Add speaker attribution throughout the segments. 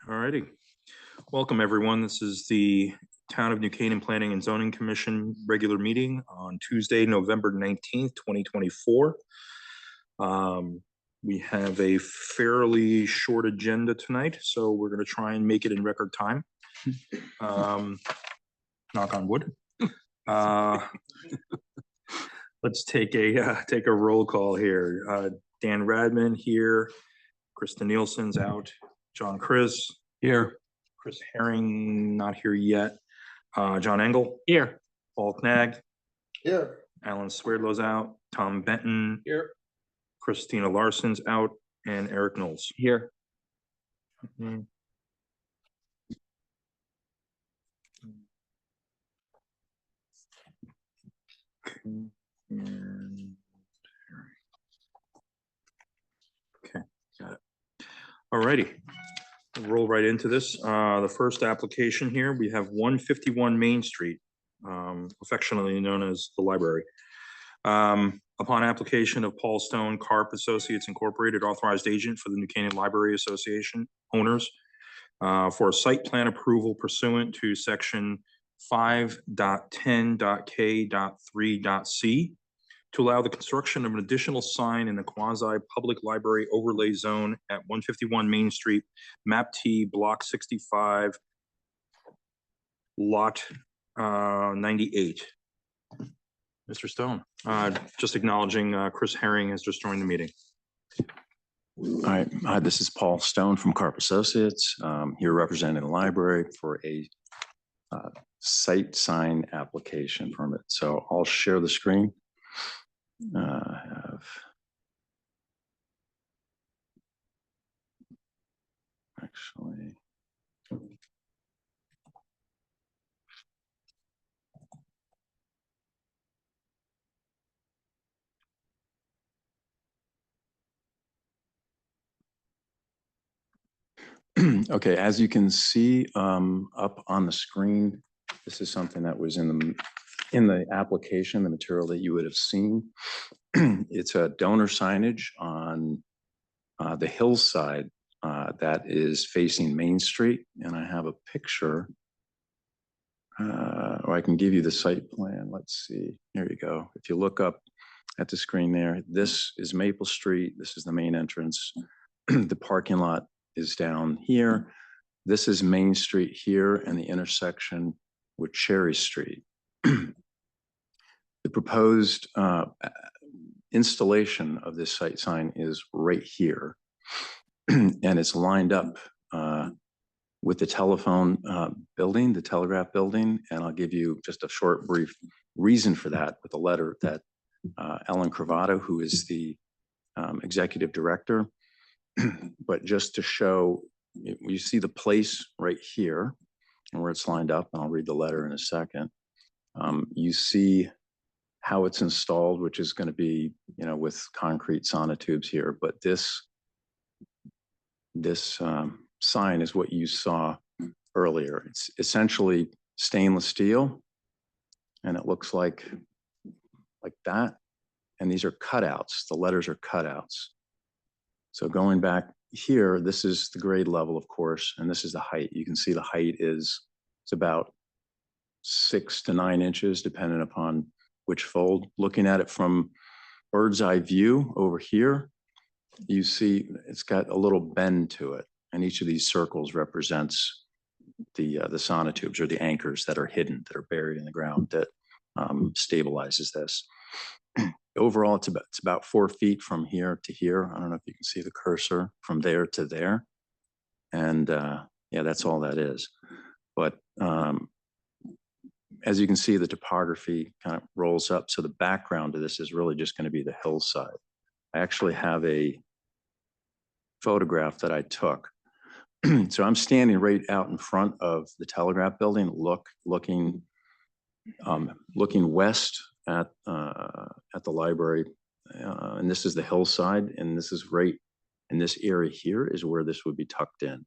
Speaker 1: All righty. Welcome, everyone. This is the Town of New Canaan Planning and Zoning Commission regular meeting on Tuesday, November 19th, 2024. We have a fairly short agenda tonight, so we're going to try and make it in record time. Knock on wood. Let's take a roll call here. Dan Radman here. Krista Nielsen's out. John Chris
Speaker 2: here.
Speaker 1: Chris Herring not here yet. John Engel
Speaker 2: Here.
Speaker 1: Paul Knag
Speaker 3: Here.
Speaker 1: Alan Swerdlow's out. Tom Benton
Speaker 3: Here.
Speaker 1: Christina Larson's out, and Eric Knowles
Speaker 2: Here.
Speaker 1: Okay, got it. All righty. Roll right into this. The first application here, we have 151 Main Street, affectionately known as the library. Upon application of Paul Stone Carp Associates Incorporated, authorized agent for the New Canaan Library Association owners, for a site plan approval pursuant to section 5.10.K.3.C to allow the construction of an additional sign in the quasi-public library overlay zone at 151 Main Street, map T, block 65, lot 98. Mr. Stone, just acknowledging Chris Herring has just joined the meeting.
Speaker 4: All right, hi, this is Paul Stone from Carp Associates, here representing the library for a site sign application permit. So I'll share the screen. Actually, okay, as you can see up on the screen, this is something that was in the application, the material that you would have seen. It's a donor signage on the hillside that is facing Main Street, and I have a picture, or I can give you the site plan. Let's see, here you go. If you look up at the screen there, this is Maple Street, this is the main entrance. The parking lot is down here. This is Main Street here and the intersection with Cherry Street. The proposed installation of this site sign is right here. And it's lined up with the telephone building, the telegraph building. And I'll give you just a short, brief reason for that with a letter that Ellen Cravato, who is the executive director, but just to show, you see the place right here and where it's lined up, and I'll read the letter in a second. You see how it's installed, which is going to be, with concrete sonotubes here, but this sign is what you saw earlier. It's essentially stainless steel, and it looks like that. And these are cutouts. The letters are cutouts. So going back here, this is the grade level, of course, and this is the height. You can see the height it's about 6 to 9 inches, depending upon which fold. Looking at it from bird's eye view over here, you see it's got a little bend to it, and each of these circles represents the sonotubes or the anchors that are hidden, that are buried in the ground, that stabilizes this. Overall, it's about 4 feet from here to here. I don't know if you can see the cursor from there to there, and yeah, that's all that is. But as you can see, the topography kind of rolls up. So the background of this is really just going to be the hillside. I actually have a photograph that I took. So I'm standing right out in front of the telegraph building, looking west at the library, and this is the hillside, and this is right in this area here is where this would be tucked in.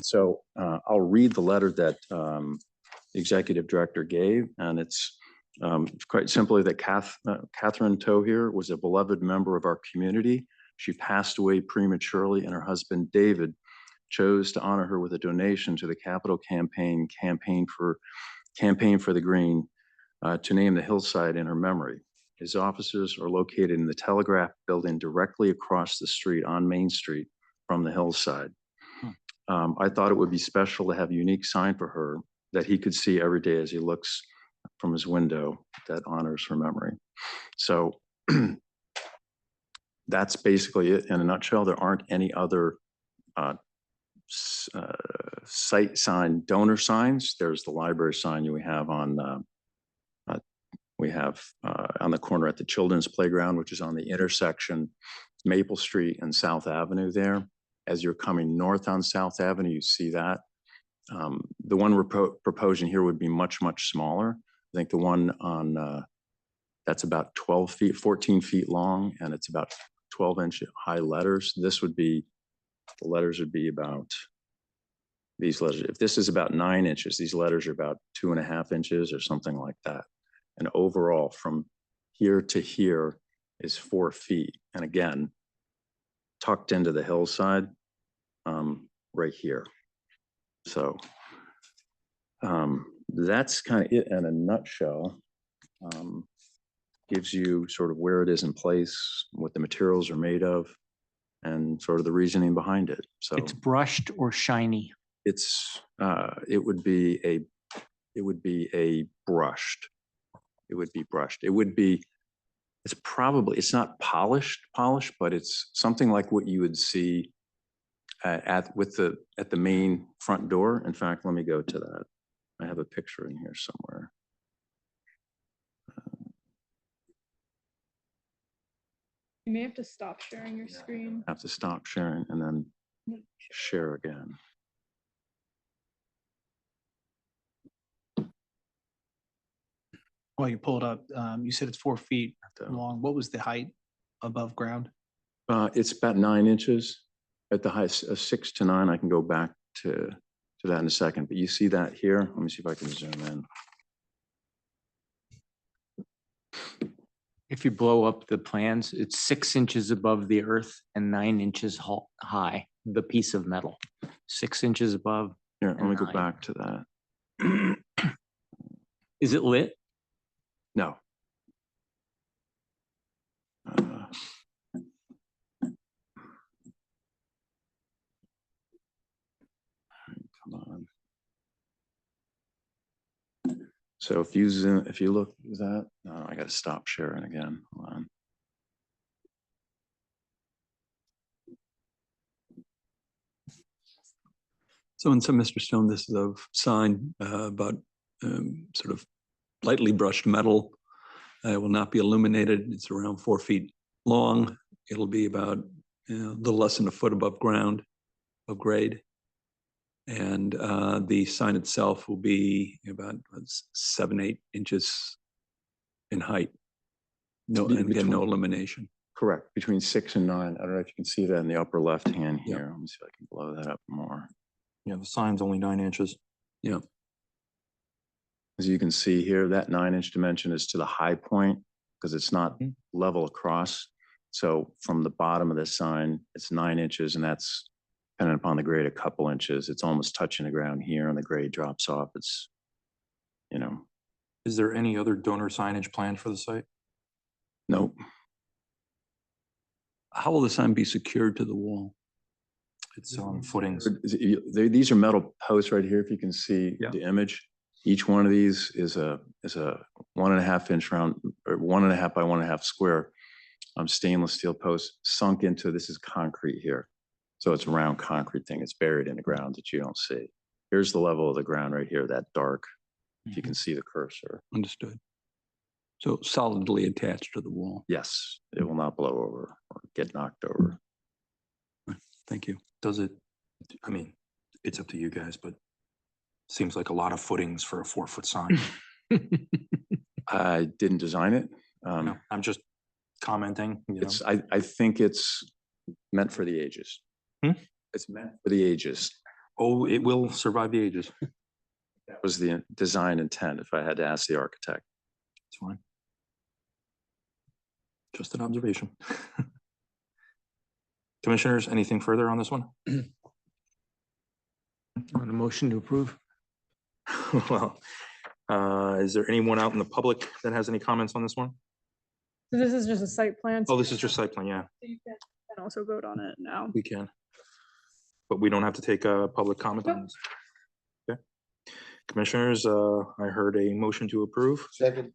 Speaker 4: So I'll read the letter that the executive director gave, and it's quite simply that Catherine Tohier was a beloved member of our community. She passed away prematurely, and her husband David chose to honor her with a donation to the Capital Campaign for the Green, to name the hillside in her memory. His offices are located in the Telegraph Building directly across the street on Main Street from the hillside. I thought it would be special to have a unique sign for her that he could see every day as he looks from his window that honors her memory. So that's basically it in a nutshell. There aren't any other site sign, donor signs. There's the library sign we have on the corner at the Children's Playground, which is on the intersection Maple Street and South Avenue there. As you're coming north on South Avenue, you see that. The one we're proposing here would be much, much smaller. I think the one on that's about 12 feet, 14 feet long, and it's about 12-inch high letters. This would be, the letters would be about, these letters, if this is about 9 inches, these letters are about 2.5 inches or something like that. And overall, from here to here is 4 feet. And again, tucked into the hillside, right here. So that's kind of it in a nutshell. Gives you sort of where it is in place, what the materials are made of, and sort of the reasoning behind it. So
Speaker 2: It's brushed or shiny.
Speaker 4: it would be a brushed. It would be brushed. It's not polished, but it's something like what you would see at the main front door. In fact, let me go to that. I have a picture in here somewhere.
Speaker 3: You may have to stop sharing your screen.
Speaker 4: I have to stop sharing and then share again.
Speaker 2: While you pull it up, you said it's 4 feet
Speaker 4: So,
Speaker 2: long. What was the height above ground?
Speaker 4: it's about 9 inches at the height of 6 to 9. I can go back to that in a second, but you see that here? Let me see if I can zoom in.
Speaker 5: If you blow up the plans, it's 6 inches above the earth and 9 inches high, the piece of metal. 6 inches above.
Speaker 4: Here, let me go
Speaker 5: 9.
Speaker 4: back to that.
Speaker 5: Is it lit?
Speaker 4: No. Come on. So if you zoom, if you look at that, no, I got to stop sharing again. Hold on.
Speaker 6: So in some, Mr. Stone, this is a sign about sort of lightly brushed metal. It will not be illuminated. It's around 4 feet long. It'll be about a little less than a foot above ground, of grade. And the sign itself will be about 7-8 inches in height. No, and again, no illumination.
Speaker 4: Correct, between 6 and 9. I don't know if you can see that in the upper left hand
Speaker 6: Yeah.
Speaker 4: here. Let me see if I can blow that up more.
Speaker 1: Yeah, the sign's only 9 inches.
Speaker 6: Yeah.
Speaker 4: As you can see here, that 9-inch dimension is to the high point because it's not level across. So from the bottom of the sign, it's 9 inches, and that's depending upon the grade, a couple inches. It's almost touching the ground here, and the grade drops off. It's,
Speaker 1: Is there any other donor signage planned for the site?
Speaker 4: nope.
Speaker 6: How will the sign be secured to the wall?
Speaker 1: It's on footings.
Speaker 4: These are metal posts right here. If you can see
Speaker 6: Yeah.
Speaker 4: the image, each one of these is a 1.5 inch round, or 1.5 by 1.5 square stainless steel post sunk into, this is concrete here. So it's a round concrete thing. It's buried in the ground that you don't see. Here's the level of the ground right here, that dark, if you can see the cursor.
Speaker 6: Understood. So solidly attached to the wall.
Speaker 4: Yes, it will not blow over or get knocked over.
Speaker 6: Thank you.
Speaker 1: Does it, I mean, it's up to you guys, but seems like a lot of footings for a 4-foot sign.
Speaker 4: I didn't design it.
Speaker 1: No, I'm just commenting, you know.
Speaker 4: It's, I think it's meant for the ages. It's meant for the ages.
Speaker 1: Oh, it will survive the ages.
Speaker 4: That was the design intent, if I had to ask the architect.
Speaker 1: It's fine. Just an observation. Commissioners, anything further on this one?
Speaker 5: On a motion to approve?
Speaker 1: Well, is there anyone out in the public that has any comments on this one?
Speaker 3: So this is just a site plan.
Speaker 1: Oh, this is just site plan, yeah,
Speaker 3: So you can also vote on it now.
Speaker 1: we can. But we don't have to take a public comment on this. Okay. Commissioners, I heard a motion to approve.
Speaker 7: Second.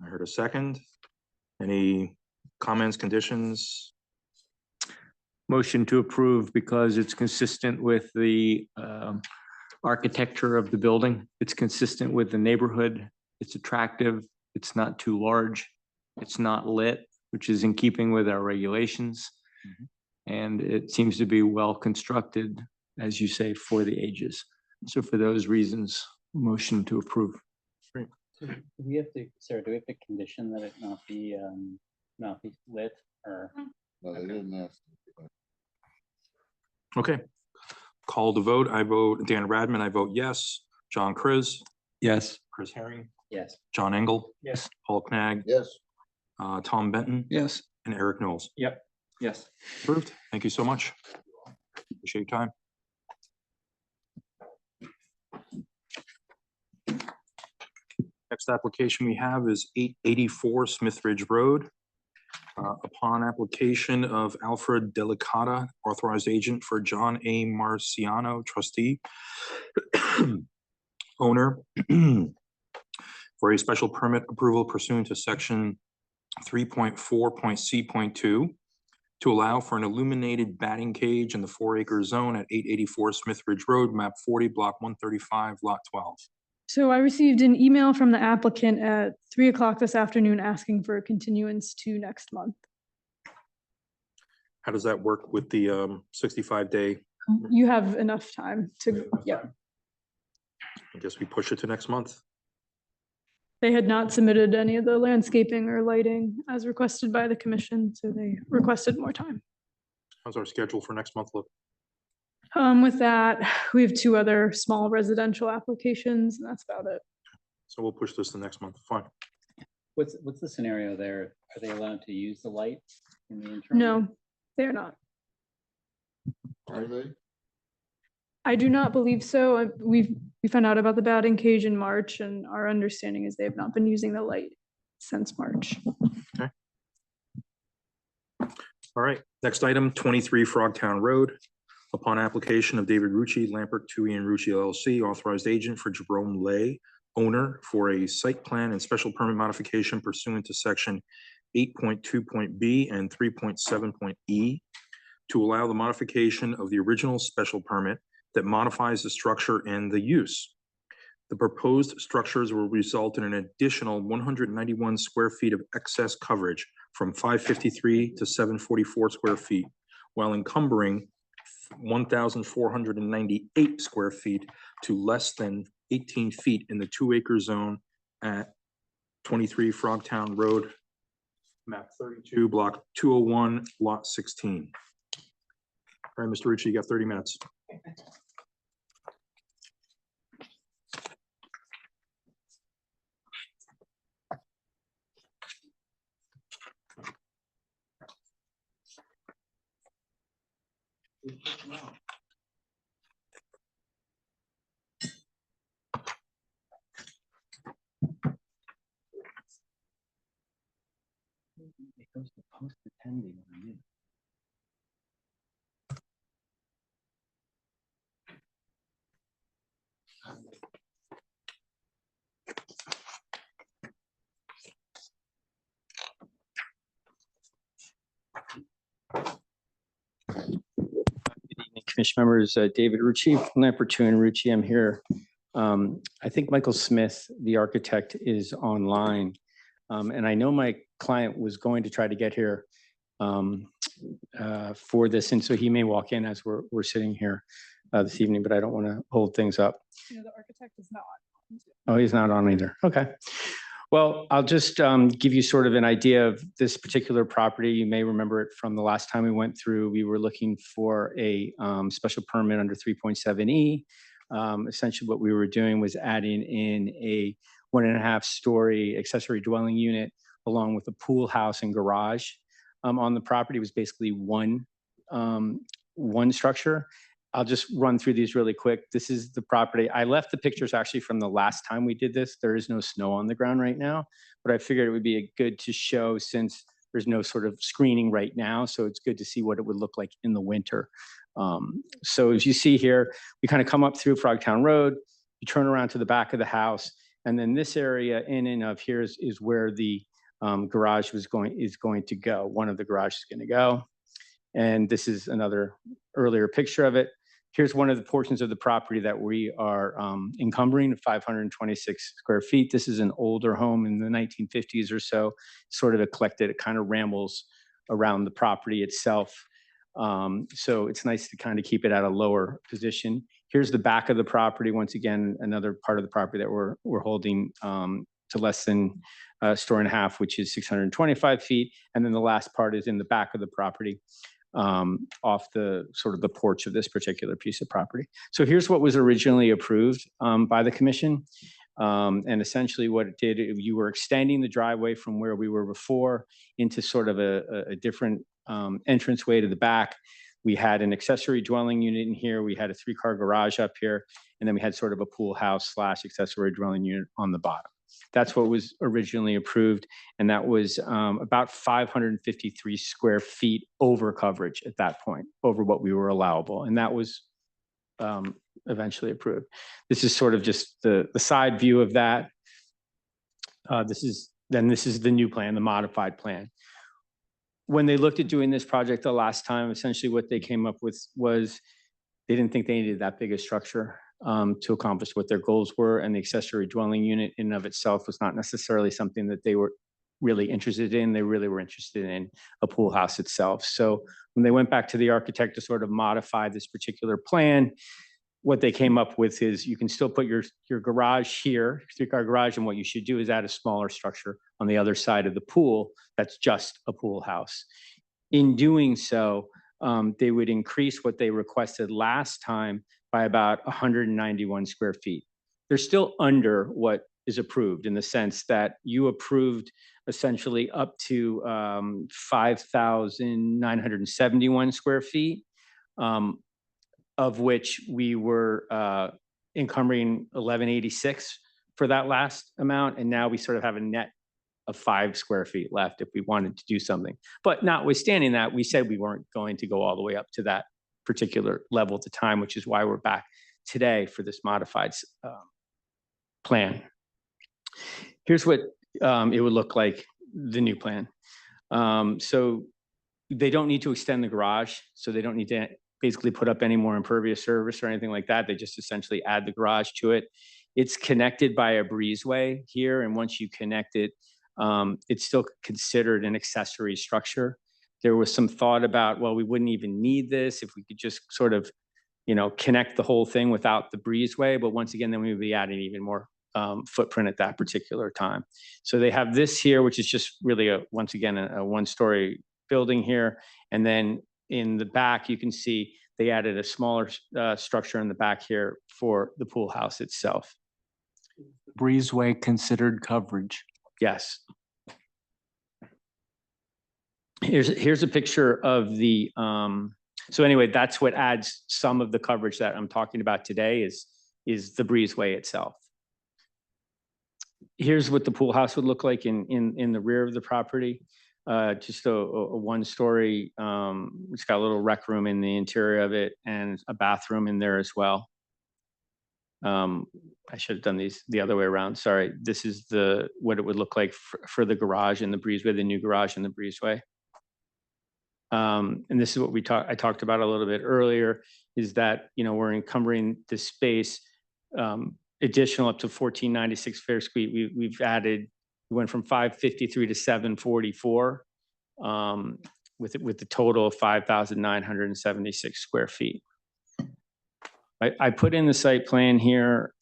Speaker 1: I heard a second. Any comments, conditions?
Speaker 5: Motion to approve because it's consistent with the architecture of the building. It's consistent with the neighborhood. It's attractive. It's not too large. It's not lit, which is in keeping with our regulations. And it seems to be well constructed, as you say, for the ages. So for those reasons, motion to approve.
Speaker 8: Do we have to, Sarah, do we have to condition that it not be lit or?
Speaker 7: No, they didn't ask.
Speaker 1: Okay. Call to vote. I vote Dan Radman. I vote yes. John Chris,
Speaker 6: Yes.
Speaker 1: Chris Herring,
Speaker 8: Yes.
Speaker 1: John Engel,
Speaker 5: Yes.
Speaker 1: Paul Knag,
Speaker 7: Yes.
Speaker 1: Tom Benton,
Speaker 6: Yes.
Speaker 1: and Eric Knowles.
Speaker 5: Yep. Yes.
Speaker 1: Approved. Thank you so much. Appreciate your time. Next application we have is 884 Smith Ridge Road. Upon application of Alfred Delicata, authorized agent for John A. Marciano, trustee, owner, for a special permit approval pursuant to section 3.4.C.2 to allow for an illuminated batting cage in the 4-acre zone at 884 Smith Ridge Road, map 40, block 135, lot 12.
Speaker 3: So I received an email from the applicant at 3 o'clock this afternoon asking for a continuance to next month.
Speaker 1: How does that work with the 65-day?
Speaker 3: You have enough time to, yeah.
Speaker 1: I guess we push it to next month.
Speaker 3: They had not submitted any of the landscaping or lighting as requested by the commission, so they requested more time.
Speaker 1: How's our schedule for next month look?
Speaker 3: With that, we have 2 other small residential applications, and that's about it.
Speaker 1: So we'll push this to next month. Fine.
Speaker 8: What's the scenario there? Are they allowed to use the light in the interim?
Speaker 3: No, they're not.
Speaker 7: Are they?
Speaker 3: I do not believe so. We found out about the batting cage in March, and our understanding is they have not been using the light since March.
Speaker 1: All right, next item, 23 Frogtown Road. Upon application of David Rucci, Lampert, Tui and Rucci LLC, authorized agent for Jerome Lay, owner, for a site plan and special permit modification pursuant to section 8.2.b and 3.7.e to allow the modification of the original special permit that modifies the structure and the use. The proposed structures will result in an additional 191 square feet of excess coverage from 553 to 744 square feet, while encumbering 1,498 square feet to less than 18 feet in the 2-acre zone at 23 Frogtown Road, map 32, block 201, lot 16. All right, Mr. Rucci, you got 30 minutes.
Speaker 8: It goes to post attending on you.
Speaker 9: Commission members, David Rucci, Lampert, Tui and Rucci, I'm here. I think Michael Smith, the architect, is online. And I know my client was going to try to get here for this, and so he may walk in as we're sitting here this evening, but I don't want to hold things up.
Speaker 3: You know, the architect is not.
Speaker 9: Oh, he's not on either. Okay. Well, I'll just give you sort of an idea of this particular property. You may remember it from the last time we went through. We were looking for a special permit under 3.7E. Essentially, what we were doing was adding in a 1.5-story accessory dwelling unit along with a pool house and garage on the property. It was basically one structure. I'll just run through these really quick. This is the property. I left the pictures actually from the last time we did this. There is no snow on the ground right now, but I figured it would be good to show since there's no sort of screening right now. So it's good to see what it would look like in the winter. So as you see here, we kind of come up through Frogtown Road, you turn around to the back of the house, and then this area in and of here is where the garage is going to go. One of the garages is going to go. And this is another earlier picture of it. Here's one of the portions of the property that we are encumbering, 526 square feet. This is an older home in the 1950s or so, sort of eclectic. It kind of rambles around the property itself. So it's nice to kind of keep it at a lower position. Here's the back of the property. Once again, another part of the property that we're holding to less than a story and a half, which is 625 feet. And then the last part is in the back of the property, off the sort of the porch of this particular piece of property. So here's what was originally approved by the commission. And essentially what it did, you were extending the driveway from where we were before into sort of a different entranceway to the back. We had an accessory dwelling unit in here. We had a 3-car garage up here, and then we had sort of a pool house / accessory dwelling unit on the bottom. That's what was originally approved, and that was about 553 square feet over coverage at that point, over what we were allowable, and that was eventually approved. This is sort of just the side view of that. This is the new plan, the modified plan. When they looked at doing this project the last time, essentially what they came up with was they didn't think they needed that big a structure to accomplish what their goals were. And the accessory dwelling unit in and of itself was not necessarily something that they were really interested in. They really were interested in a pool house itself. So when they went back to the architect to sort of modify this particular plan, what they came up with is you can still put your garage here, 3-car garage, and what you should do is add a smaller structure on the other side of the pool that's just a pool house. In doing so, they would increase what they requested last time by about 191 square feet. They're still under what is approved in the sense that you approved essentially up to 5,971 square feet. Of which we were encumbering 1186 for that last amount. And now we sort of have a net of 5 square feet left if we wanted to do something. But notwithstanding that, we said we weren't going to go all the way up to that particular level at the time, which is why we're back today for this modified plan. Here's what it would look like, the new plan. So they don't need to extend the garage, so they don't need to basically put up any more impervious surface or anything like that. They just essentially add the garage to it. It's connected by a breezeway here, and once you connect it, it's still considered an accessory structure. There was some thought about, well, we wouldn't even need this if we could just sort of, connect the whole thing without the breezeway. But once again, then we would be adding even more footprint at that particular time. So they have this here, which is just really once again, a 1-story building here. And then in the back, you can see they added a smaller structure in the back here for the pool house itself.
Speaker 2: Breezeway considered coverage.
Speaker 9: Yes. Here's a picture of the, so anyway, that's what adds some of the coverage that I'm talking about today is the breezeway itself. Here's what the pool house would look like in the rear of the property. Just a 1-story, it's got a little rec room in the interior of it and a bathroom in there as well. I should have done these the other way around. Sorry. This is what it would look like for the garage and the breezeway, the new garage and the breezeway. And this is what I talked about a little bit earlier, is that, we're encumbering this space, additional up to 1496 square feet. We've added, we went from 553 to 744, with the total of 5,976 square feet. I put in the site plan here.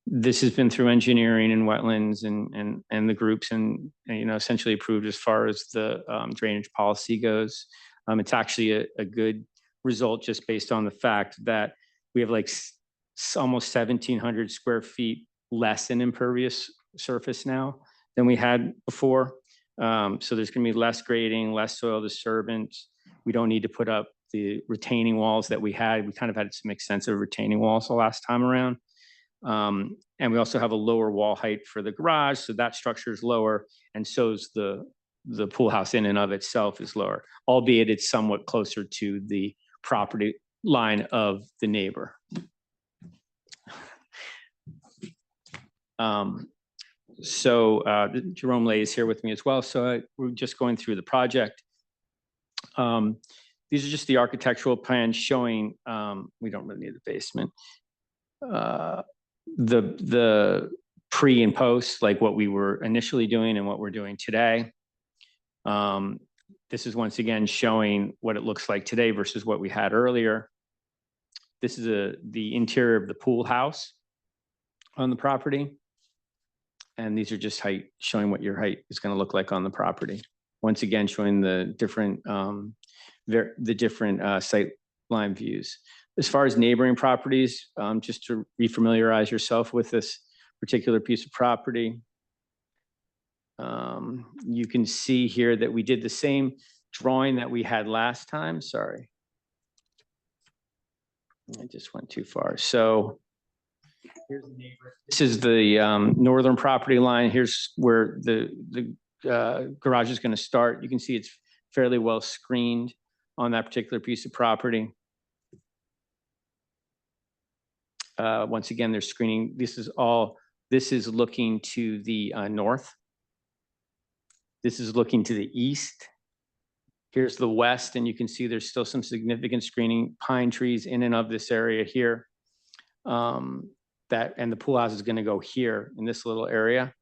Speaker 9: This has been through engineering and wetlands and the groups and essentially approved as far as the drainage policy goes. It's actually a good result just based on the fact that we have like almost 1,700 square feet less in impervious surface now than we had before. So there's going to be less grading, less soil disturbance. We don't need to put up the retaining walls that we had. We kind of had some extensive retaining walls the last time around. And we also have a lower wall height for the garage, so that structure is lower, and so is the pool house in and of itself is lower, albeit it's somewhat closer to the property line of the neighbor. Jerome Lay is here with me as well. So we're just going through the project. These are just the architectural plans showing, we don't really need the basement. The pre and post, like what we were initially doing and what we're doing today. This is once again showing what it looks like today versus what we had earlier. This is the interior of the pool house on the property. And these are just height, showing what your height is going to look like on the property. Once again, showing the different sight line views. As far as neighboring properties, just to refamiliarize yourself with this particular piece of property. You can see here that we did the same drawing that we had last time. Sorry. I just went too far. So here's the neighbor. This is the northern property line. Here's where the garage is going to start. You can see it's fairly well screened on that particular piece of property. Once again, there's screening. This is looking to the north. This is looking to the east. Here's the west, and you can see there's still some significant screening, pine trees in and of this area here. And the pool house is going to go here in this little area.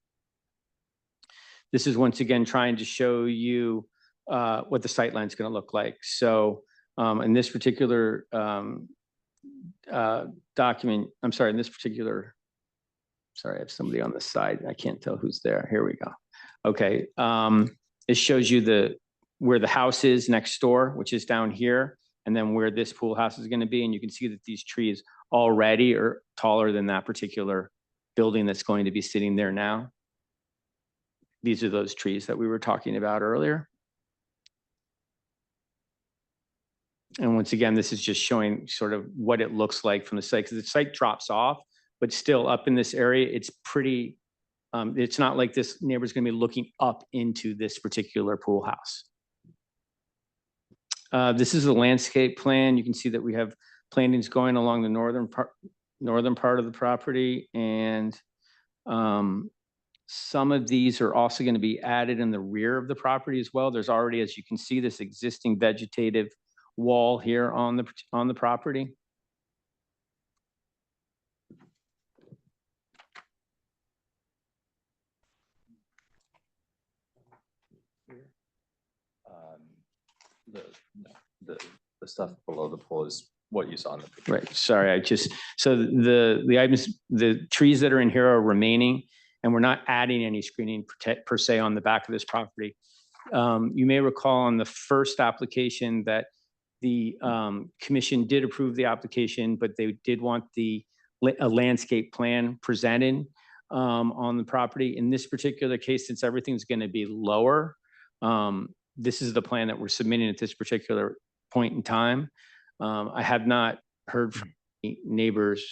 Speaker 9: This is once again trying to show you what the sight line is going to look like. So in this particular document, sorry, I have somebody on the side. I can't tell who's there. Here we go. Okay. It shows you where the house is next door, which is down here, and then where this pool house is going to be. And you can see that these trees already are taller than that particular building that's going to be sitting there now. These are those trees that we were talking about earlier. And once again, this is just showing sort of what it looks like from the site, because the site drops off, but still up in this area, it's pretty, it's not like this neighbor's going to be looking up into this particular pool house. This is a landscape plan. You can see that we have plantings going along the northern part of the property, and some of these are also going to be added in the rear of the property as well. There's already, as you can see, this existing vegetative wall here on the property.
Speaker 10: The stuff below the pool is what you saw in the picture.
Speaker 9: Right. Sorry, so the items, the trees that are in here are remaining, and we're not adding any screening per se on the back of this property. You may recall on the first application that the commission did approve the application, but they did want a landscape plan presented on the property. In this particular case, since everything's going to be lower, this is the plan that we're submitting at this particular point in time. I have not heard from any neighbors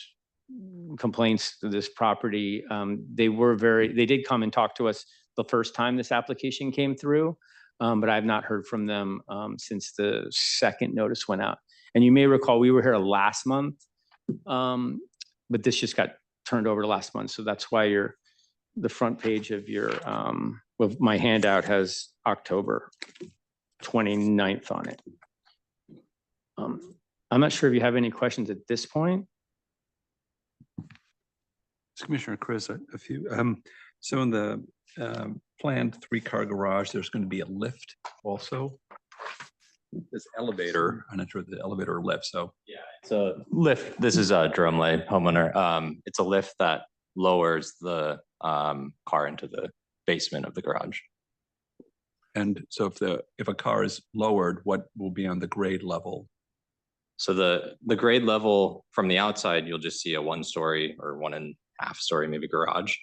Speaker 9: complaints to this property. They did come and talk to us the first time this application came through, but I've not heard from them since the second notice went out. And you may recall we were here last month, but this just got turned over to last month. So that's why the front page of my handout has October 29th on it. I'm not sure if you have any questions at this point.
Speaker 6: Commissioner Chris, a few. So in the planned 3-car garage, there's going to be a lift also. This elevator, I'm not sure the elevator or lift. So
Speaker 10: yeah, it's a lift. This is Jerome Lay, homeowner. It's a lift that lowers the car into the basement of the garage.
Speaker 6: And so if a car is lowered, what will be on the grade level?
Speaker 10: So the grade level from the outside, you'll just see a 1-story or 1.5-story maybe garage.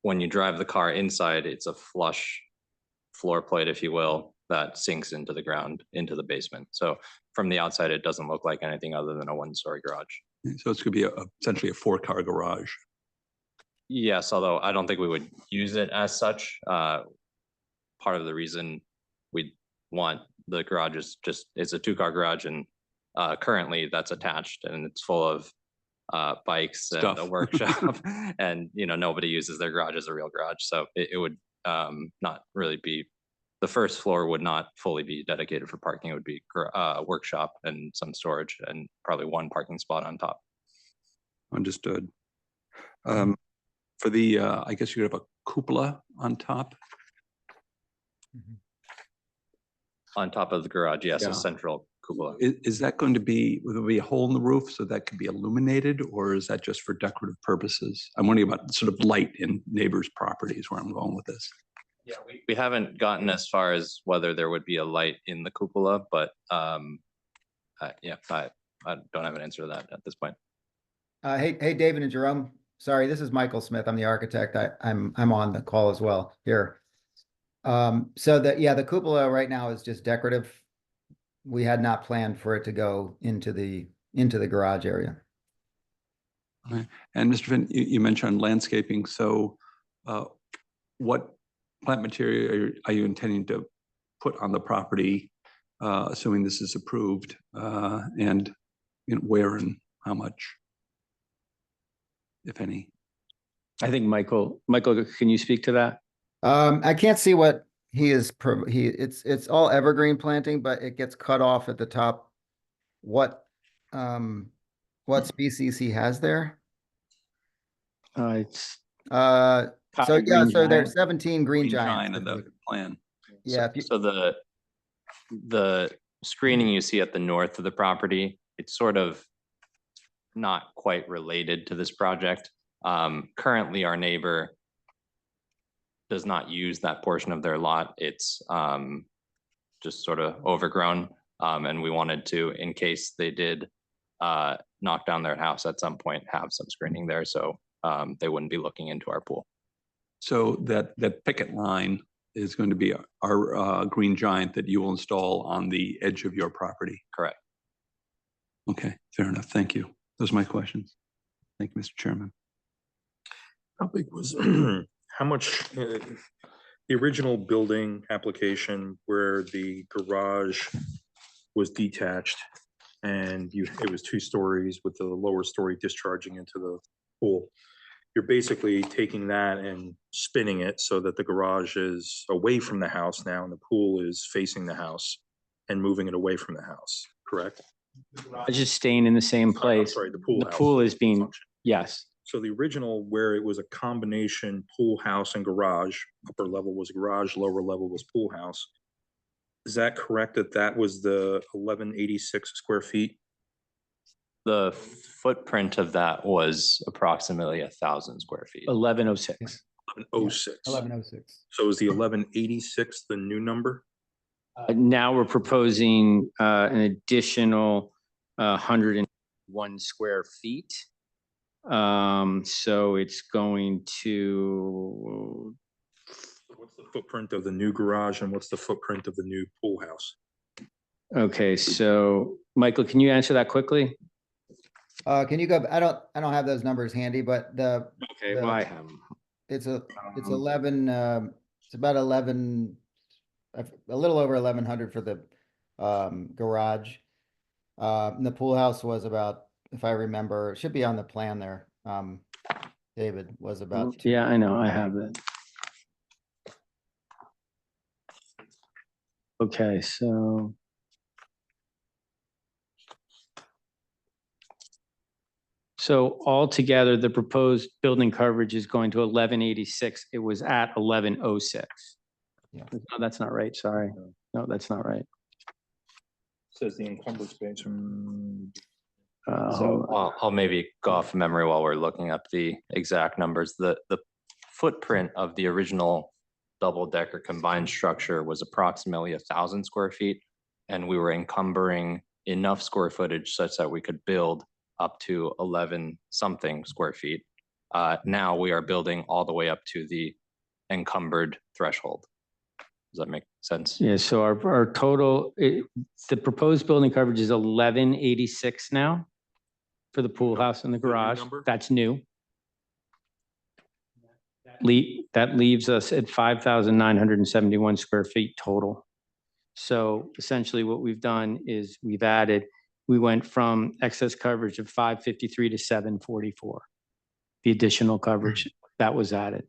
Speaker 10: When you drive the car inside, it's a flush floor plate, if you will. that sinks into the ground, into the basement. So from the outside, it doesn't look like anything other than a one-story garage.
Speaker 6: So it's gonna be essentially a 4-car garage.
Speaker 10: Yes, although I don't think we would use it as such. Part of the reason we want the garage is just, it's a 2-car garage, and currently that's attached and it's full of bikes and a
Speaker 6: Stuff.
Speaker 10: workshop. And, you know, nobody uses their garage as a real garage. So it would not really be, the first floor would not fully be dedicated for parking. It would be workshop and some storage and probably one parking spot on top.
Speaker 6: Understood. For the, I guess you could have a cupola on top.
Speaker 10: On top of the garage, yes,
Speaker 6: Yeah.
Speaker 10: a central cupola.
Speaker 6: Is that going to be, will there be a hole in the roof so that could be illuminated, or is that just for decorative purposes? I'm wondering about sort of light in neighbors' properties, where I'm going with this.
Speaker 10: Yeah, we haven't gotten as far as whether there would be a light in the cupola, but yeah, I don't have an answer to that at this point.
Speaker 11: Hey, David and Jerome. Sorry, this is Michael Smith. I'm the architect. I'm on the call as well here. So the cupola right now is just decorative. We had not planned for it to go into the garage area.
Speaker 6: And Mr. Finn, you mentioned landscaping. So what plant material are you intending to put on the property, assuming this is approved, and where and how much, if any?
Speaker 9: I think Michael, can you speak to that?
Speaker 11: I can't see what he is, it's all evergreen planting, but it gets cut off at the top. What species he has there?
Speaker 9: It's
Speaker 11: So
Speaker 9: cotton
Speaker 11: yeah,
Speaker 9: green
Speaker 11: so there's
Speaker 9: giant.
Speaker 11: 17 green
Speaker 6: Green
Speaker 11: giants.
Speaker 6: giant in the plan.
Speaker 11: Yeah, if you,
Speaker 10: So the screening you see at the north of the property, it's sort of not quite related to this project. Currently, our neighbor does not use that portion of their lot. It's just sort of overgrown. And we wanted to, in case they did knock down their house at some point, have some screening there, so they wouldn't be looking into our pool.
Speaker 6: So that picket line is going to be our green giant that you will install on the edge of your property.
Speaker 10: Correct.
Speaker 6: Okay, fair enough. Thank you. Those are my questions. Thank you, Mr. Chairman.
Speaker 1: How big was, how much, the original building application where the garage was detached and it was 2 stories with the lower story discharging into the pool. You're basically taking that and spinning it so that the garage is away from the house now and the pool is facing the house and moving it away from the house, correct?
Speaker 9: It's just staying in the same place.
Speaker 1: Sorry, the pool
Speaker 9: The
Speaker 1: house
Speaker 9: pool is being,
Speaker 1: function.
Speaker 9: yes.
Speaker 1: So the original where it was a combination pool house and garage, upper level was garage, lower level was pool house. Is that correct that that was the 1186 square feet?
Speaker 10: The footprint of that was approximately 1,000 square feet.
Speaker 9: 1106.
Speaker 1: 1106.
Speaker 11: 1106.
Speaker 1: So is the 1186 the new number?
Speaker 9: Now we're proposing an additional 101 square feet. So it's going to,
Speaker 1: What's the footprint of the new garage and what's the footprint of the new pool house?
Speaker 9: okay, so Michael, can you answer that quickly?
Speaker 11: Can you go, I don't have those numbers handy, but
Speaker 9: Okay, well, I have them.
Speaker 11: it's 11, it's about 11, a little over 1100 for the garage. And the pool house was about, if I remember, it should be on the plan there. David was about.
Speaker 9: Yeah, I know, I have it. Okay, so. So altogether, the proposed building coverage is going to 1186. It was at 1106.
Speaker 11: Yeah.
Speaker 9: No, that's not right, sorry. No, that's not right.
Speaker 1: Says the encumbered space.
Speaker 10: So I'll maybe go off memory while we're looking up the exact numbers. The footprint of the original double-decker combined structure was approximately 1,000 square feet. And we were encumbering enough square footage such that we could build up to 11 something square feet. Now we are building all the way up to the encumbered threshold. Does that make sense?
Speaker 9: Yeah, so our total, the proposed building coverage is 1186 now for the pool house and the
Speaker 1: The new
Speaker 9: garage.
Speaker 1: number?
Speaker 9: That's new. That leaves us at 5,971 square feet total. So essentially what we've done is we went from excess coverage of 553 to 744. The additional coverage that was added.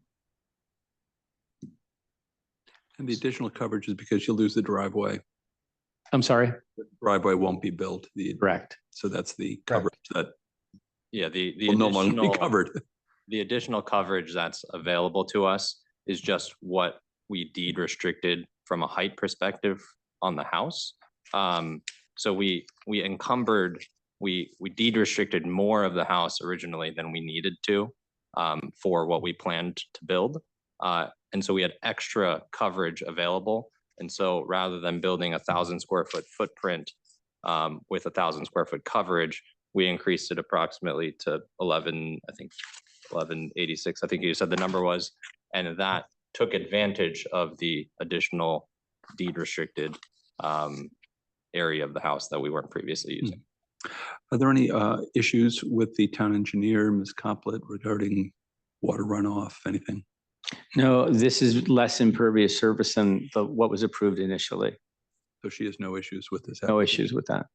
Speaker 6: And the additional coverage is because you'll lose the driveway.
Speaker 9: I'm sorry?
Speaker 6: Driveway won't be built.
Speaker 9: Correct.
Speaker 6: So that's the
Speaker 11: Correct.
Speaker 6: coverage that
Speaker 10: Yeah, the
Speaker 6: will no longer be
Speaker 10: additional,
Speaker 6: covered.
Speaker 10: the additional coverage that's available to us is just what we deed restricted from a height perspective on the house. So we encumbered, we deed restricted more of the house originally than we needed to for what we planned to build. And so we had extra coverage available. And so rather than building 1,000 square foot footprint with 1,000 square foot coverage, we increased it approximately to 1186, I think you said the number was, and that took advantage of the additional deed restricted area of the house that we weren't previously using.
Speaker 6: Are there any issues with the town engineer, Ms. Coplet, regarding water runoff, anything?
Speaker 9: No, this is less impervious surface than what was approved initially.
Speaker 6: So she has no issues with this?
Speaker 9: No issues with that.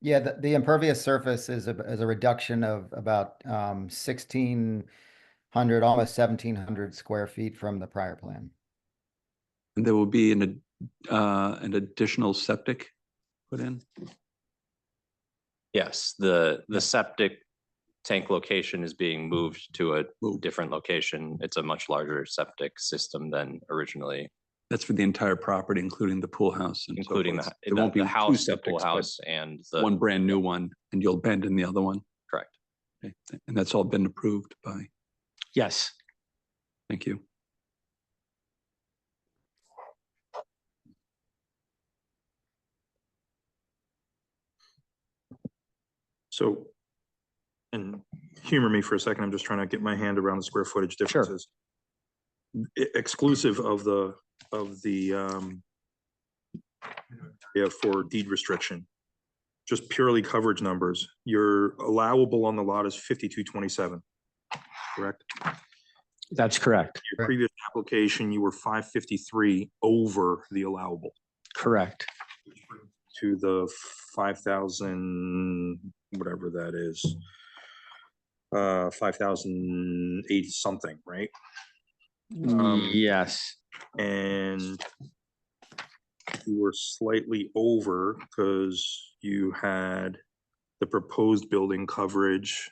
Speaker 11: Yeah, the impervious surface is a reduction of about 1,600, almost 1,700 square feet from the prior plan.
Speaker 6: And there will be an additional septic put in?
Speaker 10: Yes, the septic tank location is being moved to a different location. It's a much larger septic system than originally,
Speaker 6: That's for the entire property, including the pool house. And so
Speaker 10: including
Speaker 6: forth.
Speaker 10: the
Speaker 6: There won't be
Speaker 10: the
Speaker 6: two
Speaker 10: house, the pool
Speaker 6: septics, but
Speaker 10: house, and the.
Speaker 6: one brand new one, and you'll abandon the other one.
Speaker 10: Correct.
Speaker 6: Okay. And that's all been approved by,
Speaker 9: Yes.
Speaker 6: thank you.
Speaker 1: So, and humor me for a second, I'm just trying to get my hand around the square footage differences. Exclusive of the yeah, for deed restriction, just purely coverage numbers, your allowable on the lot is 5227, correct?
Speaker 9: That's correct.
Speaker 1: Your previous application, you were 553 over the allowable
Speaker 9: Correct.
Speaker 1: to the 5,000, whatever that is. 5,008 something, right?
Speaker 9: Yes.
Speaker 1: And you were slightly over because you had the proposed building coverage.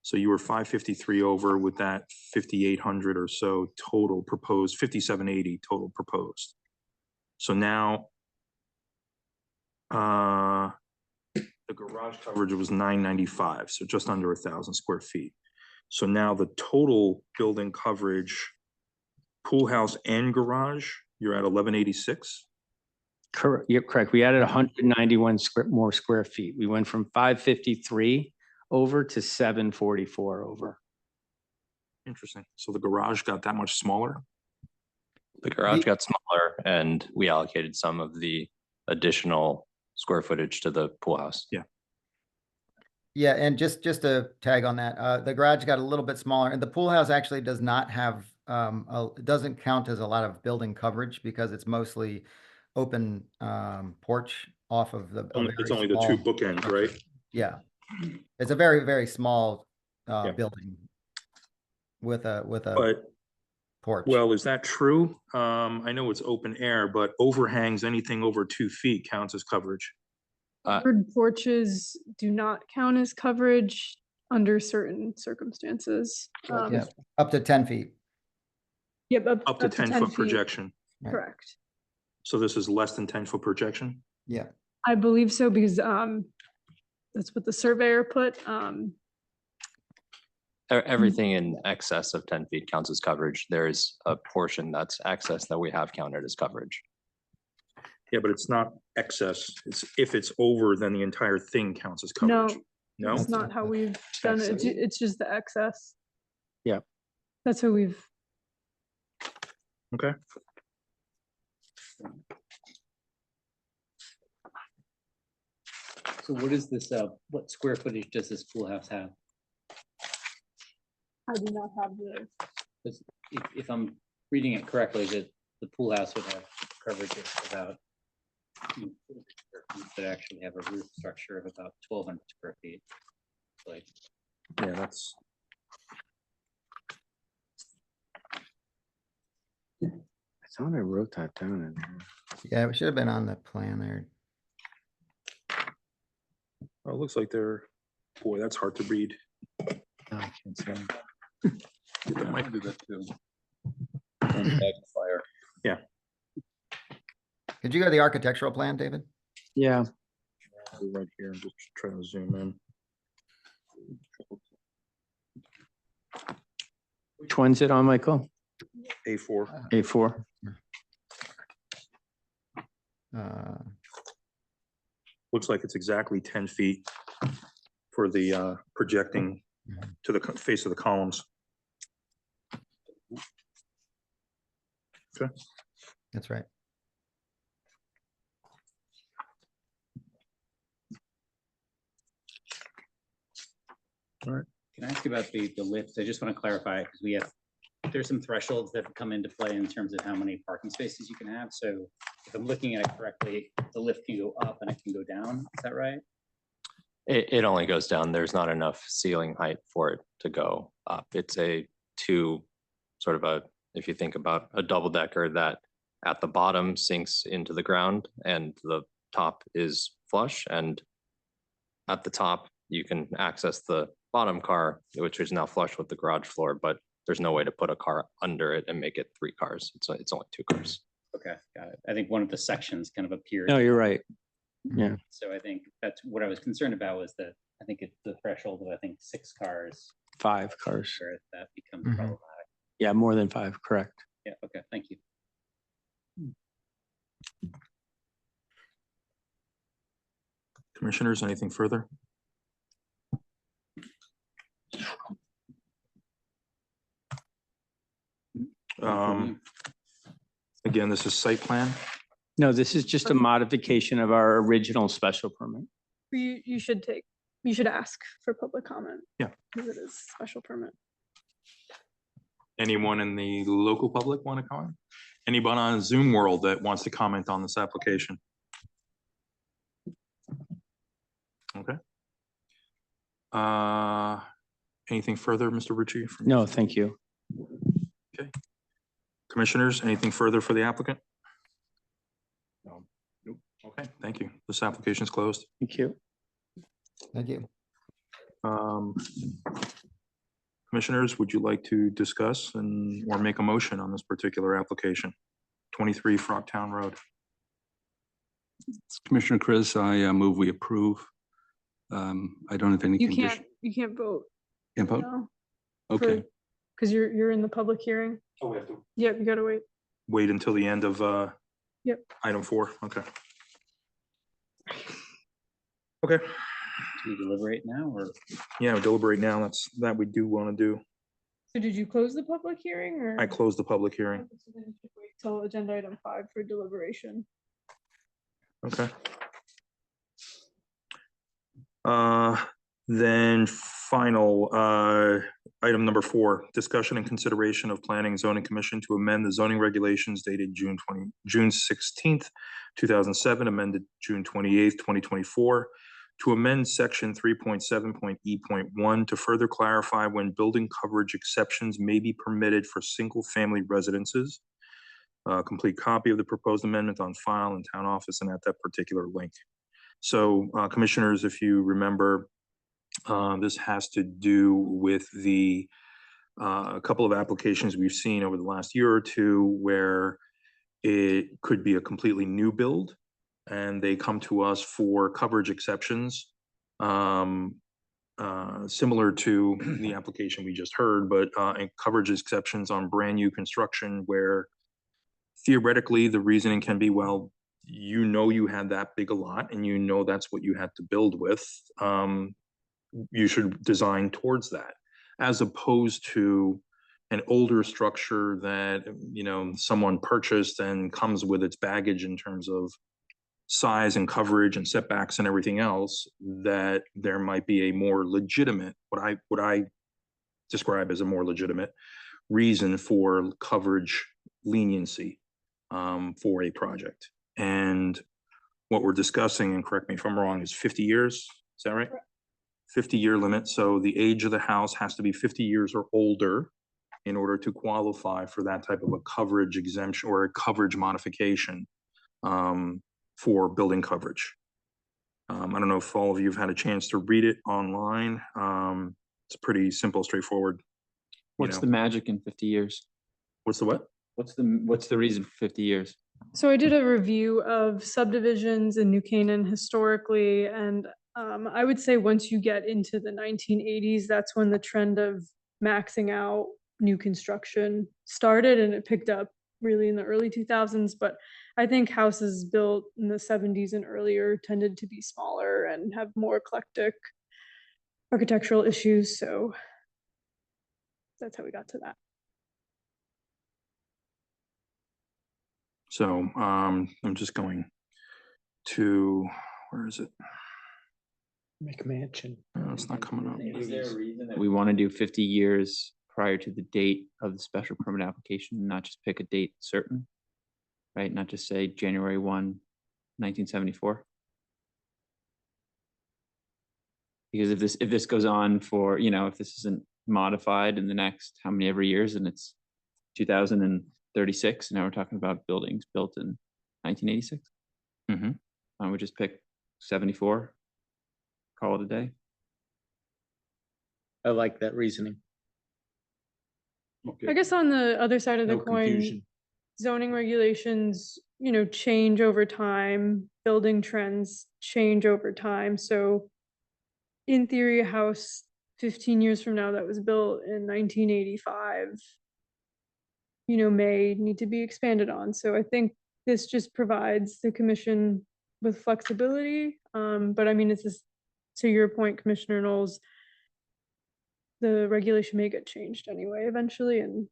Speaker 1: So you were 553 over with that 5,800 or so total proposed, 5,780 total proposed. So now the garage coverage was 995, so just under 1,000 square feet. So now the total building coverage, pool house and garage, you're at 1186.
Speaker 9: Correct. You're correct. We added 191 more square feet. We went from 553 over to 744 over.
Speaker 1: Interesting. So the garage got that much smaller?
Speaker 10: The garage got smaller and we allocated some of the additional square footage to the pool house.
Speaker 1: Yeah.
Speaker 11: Yeah, and just to tag on that, the garage got a little bit smaller, and the pool house actually does not have, it doesn't count as a lot of building coverage because it's mostly open porch off of the.
Speaker 1: It's only the two bookends, right?
Speaker 11: Yeah, it's a very, very small
Speaker 1: Yeah.
Speaker 11: building with a
Speaker 1: But,
Speaker 11: porch.
Speaker 1: well, is that true? I know it's open air, but overhangs, anything over 2 feet counts as coverage.
Speaker 3: Covered porches do not count as coverage under certain circumstances.
Speaker 11: Yeah, up to 10 feet.
Speaker 3: Yep,
Speaker 1: Up to 10-foot
Speaker 3: feet.
Speaker 1: projection.
Speaker 11: Right.
Speaker 3: Correct.
Speaker 1: So this is less than 10-foot projection?
Speaker 11: Yeah.
Speaker 3: I believe so because that's what the surveyor put.
Speaker 10: Everything in excess of 10 feet counts as coverage. There is a portion that's excess that we have counted as coverage.
Speaker 1: Yeah, but it's not excess. It's if it's over, then the entire thing counts as
Speaker 3: No,
Speaker 1: coverage. No?
Speaker 3: that's not how we've done it. It's just the excess.
Speaker 9: Yeah.
Speaker 3: That's how we've.
Speaker 1: Okay.
Speaker 8: So what is this, what square footage does this pool house have?
Speaker 3: I do not have the,
Speaker 8: 'Cause if I'm reading it correctly, the pool house would have coverage of about but actually have a roof structure of about 1,200 square feet. Like,
Speaker 1: Yeah, that's,
Speaker 9: I thought I wrote that down in there.
Speaker 11: Yeah, it should have been on the plan there.
Speaker 1: oh, it looks like they're, boy, that's hard to read.
Speaker 9: No, I can't say.
Speaker 1: That might do that too.
Speaker 10: Magnifier.
Speaker 11: Did you go to the architectural plan, David?
Speaker 9: Yeah,
Speaker 1: Right here, I'm just trying to zoom in.
Speaker 9: which one's it on, Michael?
Speaker 1: A4.
Speaker 9: A4?
Speaker 1: Looks like it's exactly 10 feet for the projecting to the face of the columns. Okay.
Speaker 11: That's right.
Speaker 8: can I ask about the lift? I just want to clarify, because there's some thresholds that come into play in terms of how many parking spaces you can have. So if I'm looking at it correctly, the lift can go up and it can go down. Is that right?
Speaker 10: It only goes down. There's not enough ceiling height for it to go up. It's a if you think about a double decker that at the bottom sinks into the ground and the top is flush, and at the top you can access the bottom car, which is now flush with the garage floor, but there's no way to put a car under it and make it 3 cars. It's only 2 cars.
Speaker 8: Okay, got it. I think one of the sections kind of appeared.
Speaker 9: No, you're right. Yeah,
Speaker 8: So I think that's what I was concerned about, was that I think it's the threshold of, 6 cars
Speaker 9: 5 cars.
Speaker 8: where that becomes
Speaker 11: Mhm.
Speaker 8: problematic.
Speaker 9: Yeah, more than 5, correct.
Speaker 8: Yeah, okay, thank you.
Speaker 1: Commissioners, anything further? Again, this is site plan.
Speaker 9: No, this is just a modification of our original special permit.
Speaker 3: you should ask for public comment.
Speaker 1: Yeah.
Speaker 3: Because it is special permit.
Speaker 1: Anyone in the local public want to comment? Anyone on Zoom world that wants to comment on this application? Okay. Anything further, Mr. Rucci?
Speaker 9: No, thank you.
Speaker 1: Commissioners, anything further for the applicant? No. Nope. Okay, thank you. This application is closed.
Speaker 9: Thank you.
Speaker 11: Thank you.
Speaker 1: Commissioners, would you like to discuss or make a motion on this particular application? 23 Frogtown Road.
Speaker 6: Commissioner Chris, I move we approve. I don't have any
Speaker 3: You
Speaker 6: condition.
Speaker 3: can't vote.
Speaker 6: Can't vote?
Speaker 3: No,
Speaker 6: Okay,
Speaker 3: because you're in the public hearing.
Speaker 1: Oh, we have to
Speaker 3: Yep, you gotta wait.
Speaker 1: wait until the end of
Speaker 3: Yep.
Speaker 1: item 4. Okay. Okay,
Speaker 8: Do we deliberate now, or?
Speaker 1: yeah, deliberate now. That we do want to do.
Speaker 3: So did you close the public hearing or?
Speaker 1: I closed the public hearing.
Speaker 3: Okay, so then you should wait till agenda item 5 for deliberation.
Speaker 1: Okay. Then final, item number 4, discussion and consideration of planning zoning commission to amend the zoning regulations dated June 16th, 2007, amended June 28th, 2024, to amend section 3.7.e.1 to further clarify when building coverage exceptions may be permitted for single-family residences. A complete copy of the proposed amendment on file in town office and at that particular link. So commissioners, if you remember, this has to do with a couple of applications we've seen over the last year or two where it could be a completely new build and they come to us for coverage exceptions, similar to the application we just heard, but and coverage exceptions on brand new construction where theoretically the reasoning can be, well, you had that big a lot and that's what you had to build with. You should design towards that, as opposed to an older structure that, you know, someone purchased and comes with its baggage in terms of size and coverage and setbacks and everything else, that there might be a more legitimate, what I describe as a more legitimate reason for coverage leniency for a project. And what we're discussing, and correct me if I'm wrong, is 50 years. Is that right? 50-year limit. So the age of the house has to be 50 years or older in order to qualify for that type of a coverage exemption or a coverage modification for building coverage. I don't know if all of you have had a chance to read it online. It's pretty simple, straightforward.
Speaker 2: What's
Speaker 1: know.
Speaker 2: the magic in 50 years?
Speaker 1: What's the what?
Speaker 2: What's the reason for 50 years?
Speaker 3: So I did a review of subdivisions in New Canaan historically, and I would say once you get into the 1980s, that's when the trend of maxing out new construction started, and it picked up really in the early 2000s. But I think houses built in the 70s and earlier tended to be smaller and have more eclectic architectural issues. So that's how we got to that.
Speaker 1: So I'm just going to, where is it?
Speaker 5: McMansion.
Speaker 1: No, it's not coming up.
Speaker 2: Is there a reason that we want to do 50 years prior to the date of the special permit application, and not just pick a date certain? Right, not just say January 1, 1974? Because if this goes on for, you know, if this isn't modified in the next how many ever years, and it's 2036, and now we're talking about buildings built in 1986.
Speaker 1: Mhm.
Speaker 2: Why don't we just pick 74? Call it a day.
Speaker 5: I like that reasoning.
Speaker 3: I guess on the other side of the
Speaker 5: No
Speaker 3: coin,
Speaker 5: confusion.
Speaker 3: zoning regulations, you know, change over time, building trends change over time. So in theory, a house 15 years from now that was built in 1985, you know, may need to be expanded on. So I think this just provides the commission with flexibility. But I mean, it's just, to your point, Commissioner Knowles, the regulation may get changed anyway eventually. And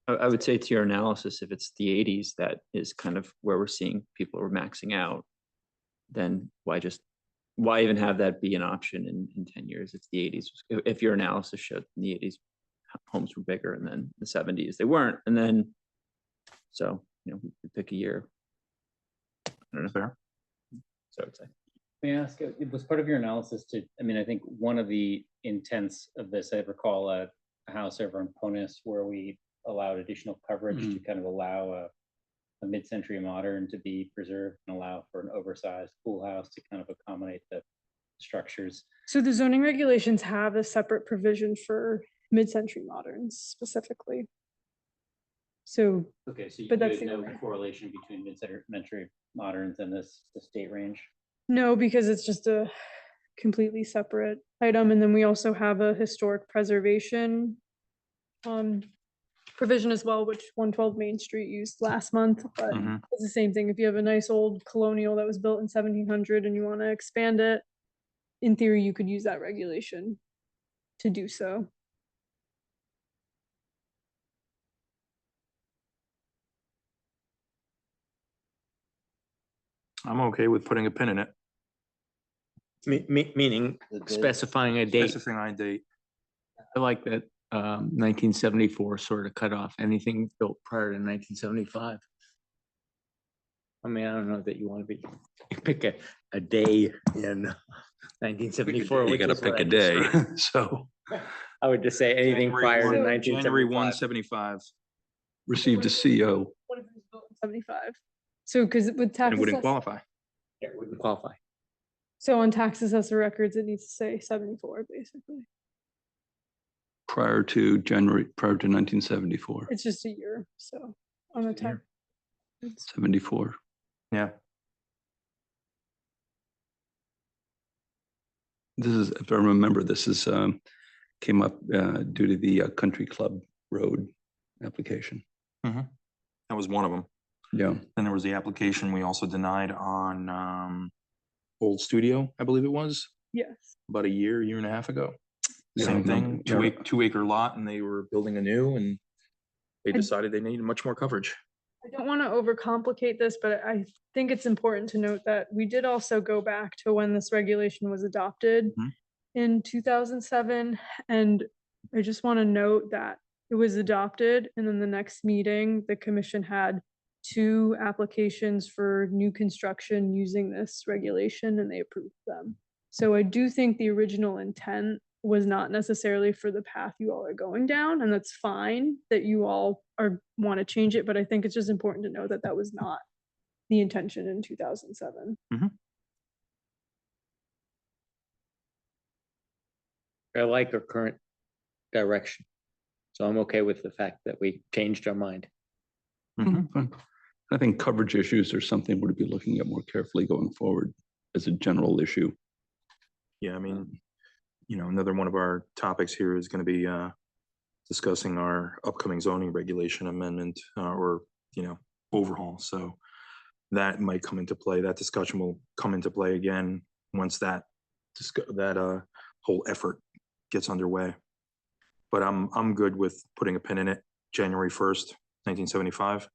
Speaker 2: I would say to your analysis, if it's the 80s, that is kind of where we're seeing people are maxing out, then why even have that be an option in 10 years? It's the 80s. If your analysis showed in the 80s, homes were bigger, and then the 70s, they weren't. And then, so, you know, we pick a year. I don't know.
Speaker 1: Fair.
Speaker 2: So I'd say.
Speaker 8: May I ask, it was part of your analysis to, I mean, I think one of the intents of this, I recall a house over in Ponus where we allowed additional coverage to kind of allow a mid-century modern to be preserved and allow for an oversized pool house to kind of accommodate the structures.
Speaker 3: so the zoning regulations have a separate provision for mid-century moderns specifically. So,
Speaker 8: Okay, so
Speaker 3: But
Speaker 8: you
Speaker 3: that's
Speaker 8: had
Speaker 3: the
Speaker 8: no
Speaker 3: only-
Speaker 8: correlation between mid-century moderns and the state range?
Speaker 3: no, because it's just a completely separate item. And then we also have a historic preservation provision as well, which 112 Main Street used last month. But
Speaker 1: Mhm.
Speaker 3: it's the same thing. If you have a nice old colonial that was built in 1700 and you want to expand it, in theory, you could use that regulation to do so.
Speaker 1: I'm okay with putting a pin in it.
Speaker 5: Meaning
Speaker 7: The date.
Speaker 5: specifying a date.
Speaker 1: Specifying a date.
Speaker 5: I like that 1974 sort of cut off anything built prior to 1975. I mean, I don't know that you want to be, you pick a day in 1974.
Speaker 6: You
Speaker 5: which
Speaker 6: gotta
Speaker 5: is what
Speaker 6: pick
Speaker 5: I
Speaker 6: a day,
Speaker 5: just-
Speaker 6: so
Speaker 5: I would just say anything prior to
Speaker 1: January
Speaker 5: 1975.
Speaker 1: 175.
Speaker 6: received a CO.
Speaker 3: What if it was built in 75? So, because with
Speaker 1: And
Speaker 3: tax
Speaker 1: it wouldn't
Speaker 3: assess-
Speaker 1: qualify.
Speaker 5: Yeah, it wouldn't qualify.
Speaker 3: so on tax assessor records, it needs to say 74, basically.
Speaker 6: Prior to 1974,
Speaker 3: It's just a year, so on the tax. it's-
Speaker 6: 74.
Speaker 1: Yeah.
Speaker 6: This is, if I remember, this is, came up due to the Country Club Road application.
Speaker 1: That was one of them.
Speaker 6: Yeah,
Speaker 1: Then there was the application we also denied on Old Studio, I believe it was,
Speaker 3: Yes.
Speaker 1: about a year and a half ago.
Speaker 6: Yeah, I
Speaker 1: Same
Speaker 6: remember.
Speaker 1: thing,
Speaker 6: Yeah.
Speaker 1: two acre lot, and they were building a new, and they
Speaker 3: I-
Speaker 1: decided they needed much more coverage.
Speaker 3: I don't want to overcomplicate this, but I think it's important to note that we did also go back to when this regulation was adopted
Speaker 1: Mhm.
Speaker 3: in 2007. And I just want to note that it was adopted, and then the next meeting, the commission had 2 applications for new construction using this regulation, and they approved them. So I do think the original intent was not necessarily for the path you all are going down, and that's fine that you all want to change it, but I think it's just important to know that that was not the intention in 2007.
Speaker 5: I like our current direction. So I'm okay with the fact that we changed our mind.
Speaker 6: Fine. I think coverage issues are something we're to be looking at more carefully going forward as a general issue.
Speaker 1: Yeah, I mean, another one of our topics here is going to be discussing our upcoming zoning regulation amendment or, overhaul. So that might come into play. That discussion will come into play again once that whole effort gets underway. But I'm good with putting a pin in it, January 1st, 1975.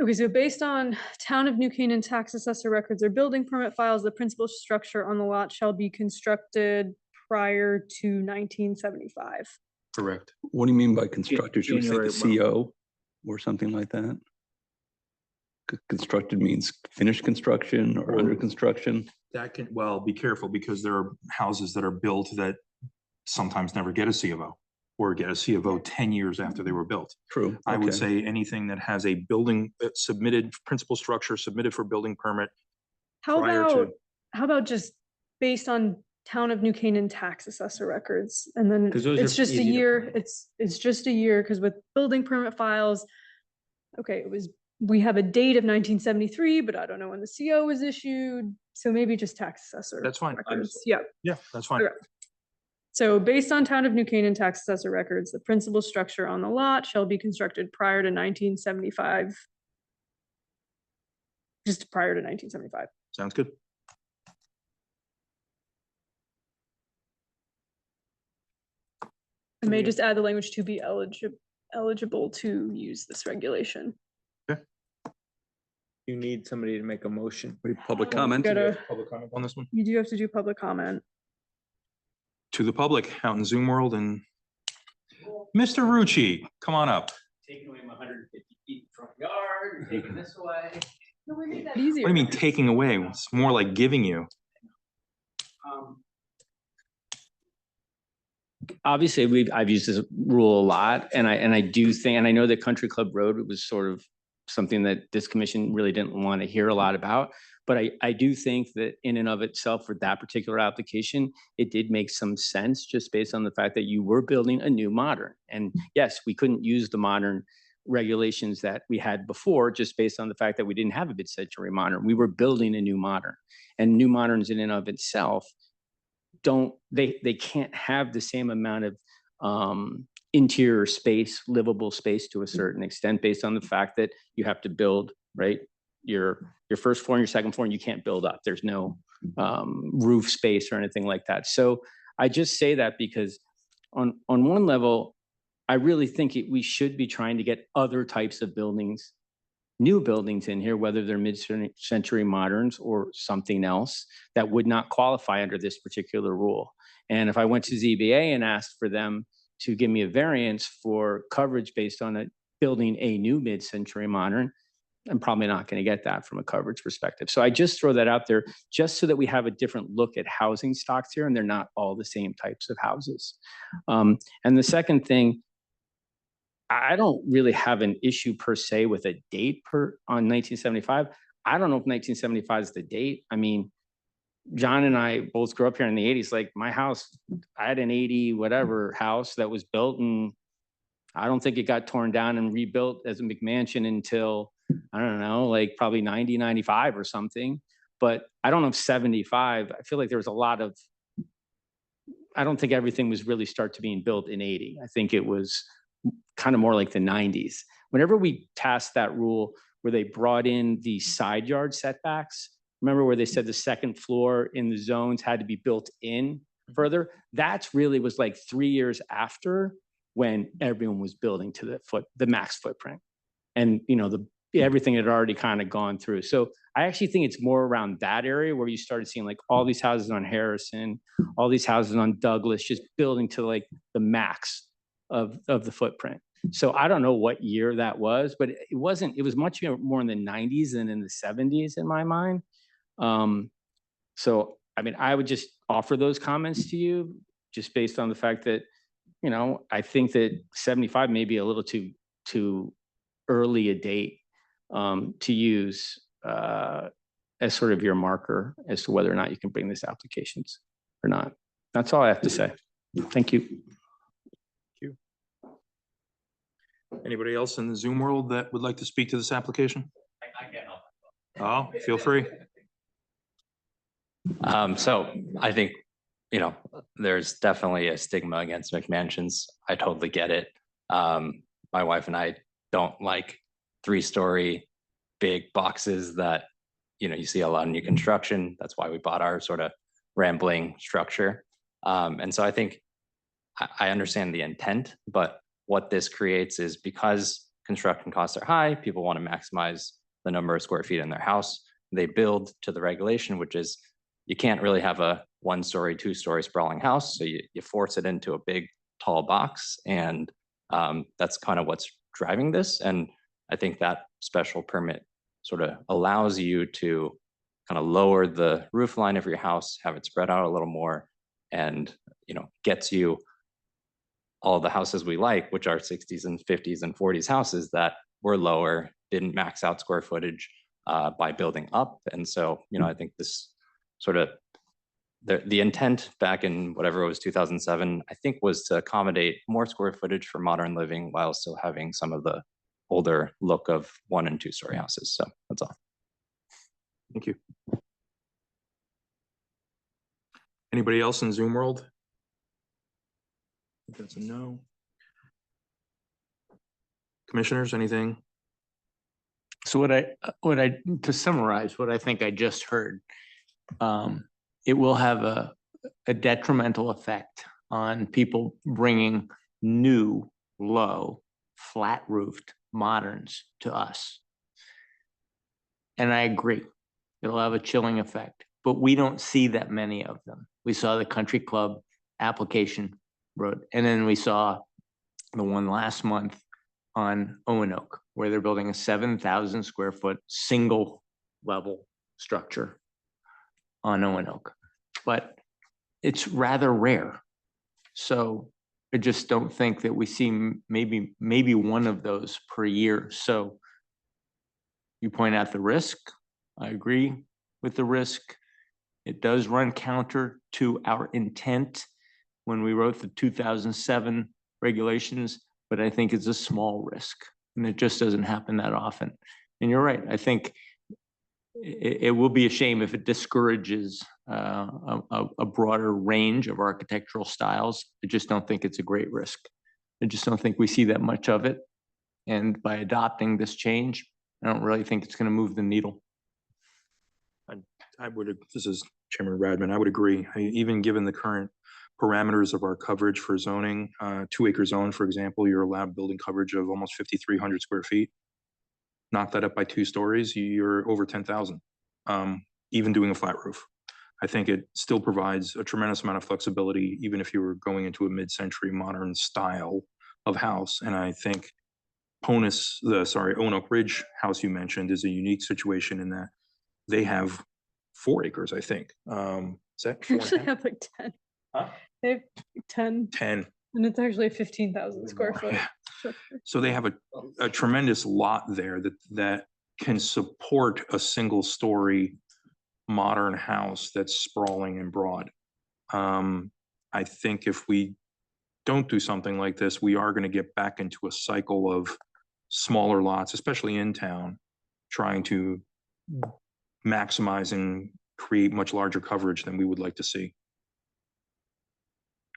Speaker 3: Okay, so based on Town of New Canaan tax assessor records or building permit files, the principal structure on the lot shall be constructed prior to 1975.
Speaker 1: Correct.
Speaker 6: What do you mean by constructed? Should we say
Speaker 1: January,
Speaker 6: the CO or something like that? Constructed means finished construction or under construction?
Speaker 1: That can, well, be careful because there are houses that are built that sometimes never get a C of O or get a C of O 10 years after they were built.
Speaker 6: True.
Speaker 1: I would
Speaker 6: okay.
Speaker 1: say anything that has a building submitted, principal structure submitted for building permit.
Speaker 3: How
Speaker 1: Prior to-
Speaker 3: about, how about just based on Town of New Canaan tax assessor records? And then
Speaker 5: 'Cause those
Speaker 3: it's
Speaker 5: are
Speaker 3: just a
Speaker 5: easy to
Speaker 3: year,
Speaker 5: find.
Speaker 3: it's just a year, because with building permit files, okay, we have a date of 1973, but I don't know when the CO was issued, so maybe just tax assessor.
Speaker 1: That's fine.
Speaker 3: records. Yeah.
Speaker 1: Yeah, that's fine.
Speaker 3: Okay. So based on Town of New Canaan tax assessor records, the principal structure on the lot shall be constructed prior to 1975. Just prior to 1975.
Speaker 1: Sounds good.
Speaker 3: I may just add the language to be eligible to use this regulation.
Speaker 5: You need somebody to make a motion.
Speaker 6: Public
Speaker 3: Um,
Speaker 6: comment?
Speaker 3: gotta-
Speaker 1: Public comment on this one?
Speaker 3: You do have to do public comment.
Speaker 1: To the public out in Zoom world and Mr. Rucci, come on up.
Speaker 12: Taking away my 150 feet front yard, taking this away.
Speaker 3: Easier.
Speaker 1: What do you mean taking away? It's more like giving you.
Speaker 9: Obviously, I've used this rule a lot, and I do think, and I know that Country Club Road was sort of something that this commission really didn't want to hear a lot about. But I do think that in and of itself, for that particular application, it did make some sense just based on the fact that you were building a new modern. And yes, we couldn't use the modern regulations that we had before, just based on the fact that we didn't have a mid-century modern. We were building a new modern, and new moderns in and of itself they can't have the same amount of interior space, livable space to a certain extent, based on the fact that you have to build, right? Your first floor and your second floor, and you can't build up. There's no roof space or anything like that. So I just say that because on one level, I really think we should be trying to get other types of buildings, new buildings in here, whether they're mid-century moderns or something else that would not qualify under this particular rule. And if I went to ZBA and asked for them to give me a variance for coverage based on building a new mid-century modern, I'm probably not going to get that from a coverage perspective. So I just throw that out there just so that we have a different look at housing stocks here, and they're not all the same types of houses. And the second thing, I don't really have an issue per se with a date on 1975. I don't know if 1975 is the date. I mean, John and I both grew up here in the 80s. Like my house, I had an 80 whatever house that was built, and I don't think it got torn down and rebuilt as a McMansion until, I don't know, like probably 90, 95 or something. But I don't know if 75, I feel like there was a lot of, I don't think everything was really start to being built in 80. I think it was kind of more like the 90s. Whenever we passed that rule where they brought in the side yard setbacks, remember where they said the second floor in the zones had to be built in further? That's really was like 3 years after when everyone was building to the max footprint. And, you know, everything had already kind of gone through. So I actually think it's more around that area where you started seeing like all these houses on Harrison, all these houses on Douglas, just building to like the max of the footprint. So I don't know what year that was, but it was much more in the 90s than in the 70s in my mind. So, I mean, I would just offer those comments to you just based on the fact that, you know, I think that 75 may be a little too early a date to use as sort of your marker as to whether or not you can bring this applications or not. That's all I have to say. Thank you.
Speaker 1: Anybody else in the Zoom world that would like to speak to this application?
Speaker 12: I can't help.
Speaker 1: Oh, feel free.
Speaker 10: So I think, you know, there's definitely a stigma against McMansions. I totally get it. My wife and I don't like 3-story big boxes that, you know, you see a lot of new construction. That's why we bought our sort of rambling structure. And so I think I understand the intent, but what this creates is because construction costs are high, people want to maximize the number of square feet in their house. They build to the regulation, which is you can't really have a 1-story, 2-story sprawling house. So you force it into a big, tall box. And that's kind of what's driving this. And I think that special permit sort of allows you to kind of lower the roof line of your house, have it spread out a little more, and, you know, gets you all the houses we like, which are 60s and 50s and 40s houses that were lower, didn't max out square footage by building up. And so, you know, I think this sort of, the intent back in whatever it was 2007, I think, was to accommodate more square footage for modern living while still having some of the older look of 1- and 2-story houses. So that's all.
Speaker 1: Thank you. Anybody else in Zoom world? That's a no. Commissioners, anything?
Speaker 5: So to summarize what I think I just heard, it will have a detrimental effect on people bringing new, low, flat roofed moderns to us. And I agree, it'll have a chilling effect, but we don't see that many of them. We saw the Country Club application road, and then we saw the one last month on Oak, where they're building a 7,000 square foot single level structure on Oak, but it's rather rare. So I just don't think that we see maybe one of those per year. So you point out the risk. I agree with the risk. It does run counter to our intent when we wrote the 2007 regulations, but I think it's a small risk, and it just doesn't happen that often. And you're right. I think it will be a shame if it discourages a broader range of architectural styles. I just don't think it's a great risk. I just don't think we see that much of it. And by adopting this change, I don't really think it's going to move the needle.
Speaker 1: This is Chairman Radman, I would agree. Even given the current parameters of our coverage for zoning, 2-acre zone, for example, you're allowed building coverage of almost 5,300 square feet. Knock that up by 2 stories, you're over 10,000, even doing a flat roof. I think it still provides a tremendous amount of flexibility, even if you were going into a mid-century modern style of house. And I think Oak Ridge house you mentioned is a unique situation in that they have 4 acres, I think. Is that 4 and a
Speaker 3: Actually
Speaker 1: half?
Speaker 3: have like 10.
Speaker 1: Huh?
Speaker 3: They have 10.
Speaker 1: 10.
Speaker 3: And it's actually a 15,000 square foot.
Speaker 1: Yeah.
Speaker 3: structure.
Speaker 1: So they have a tremendous lot there that can support a single-story modern house that's sprawling and broad. I think if we don't do something like this, we are going to get back into a cycle of smaller lots, especially in town, trying to maximize and create much larger coverage than we would like to see,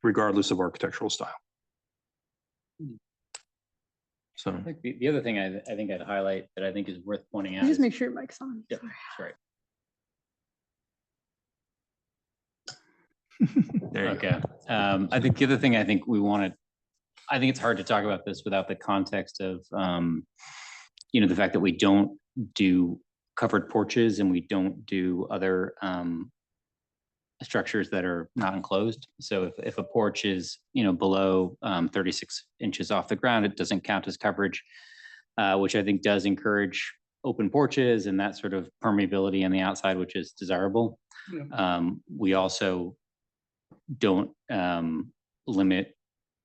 Speaker 1: regardless of architectural style. So
Speaker 8: I think the other thing I think I'd highlight that I think is worth pointing out
Speaker 3: Just
Speaker 8: is,
Speaker 3: make sure your mic's on.
Speaker 8: Yep,
Speaker 3: Sorry.
Speaker 8: that's right.
Speaker 1: there you go.
Speaker 8: Okay. I think the other thing I think we want to I think it's hard to talk about this without the context of, you know, the fact that we don't do covered porches and we don't do other structures that are not enclosed. So if a porch is, you know, below 36 inches off the ground, it doesn't count as coverage, which I think does encourage open porches and that sort of permeability on the outside, which is desirable. We also don't limit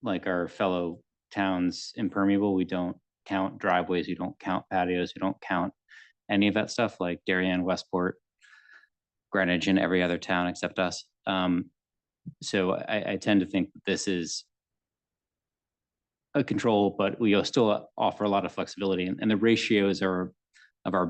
Speaker 8: like our fellow towns impermeable. We don't count driveways, we don't count patios, we don't count any of that stuff like Darien, Westport, Greenwich, and every other town except us. So I tend to think that this is a control, but we still offer a lot of flexibility, and the ratios are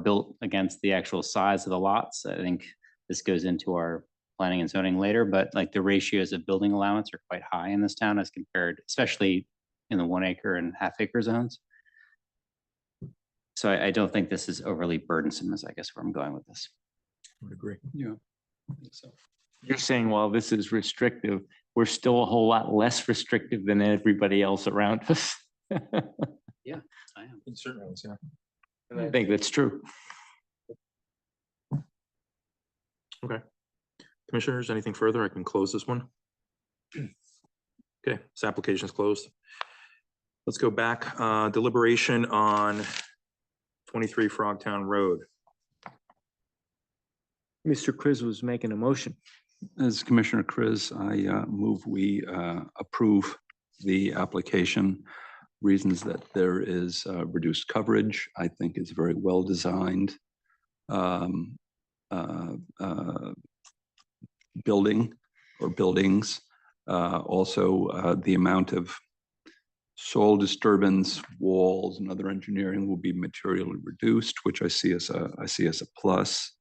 Speaker 8: built against the actual size of the lots. I think this goes into our planning and zoning later, but like the ratios of building allowance are quite high in this town as compared, especially in the 1 acre and ½ acre zones. So I don't think this is overly burdensome, is I guess where I'm going with this.
Speaker 1: I would agree.
Speaker 5: Yeah. You're saying while this is restrictive, we're still a whole lot less restrictive than everybody else around us.
Speaker 8: Yeah, I am.
Speaker 1: In certain ways, yeah.
Speaker 5: And I think that's true.
Speaker 1: Okay. Commissioners, anything further? I can close this one. Okay, this application is closed. Let's go back, deliberation on 23 Frogtown Road.
Speaker 5: Mr. Chris was making a motion.
Speaker 6: As Commissioner Chris, I move we approve the application. Reasons that there is reduced coverage, I think is very well designed. Building or buildings. Also, the amount of soil disturbance, walls, and other engineering will be materially reduced, which I see as a plus.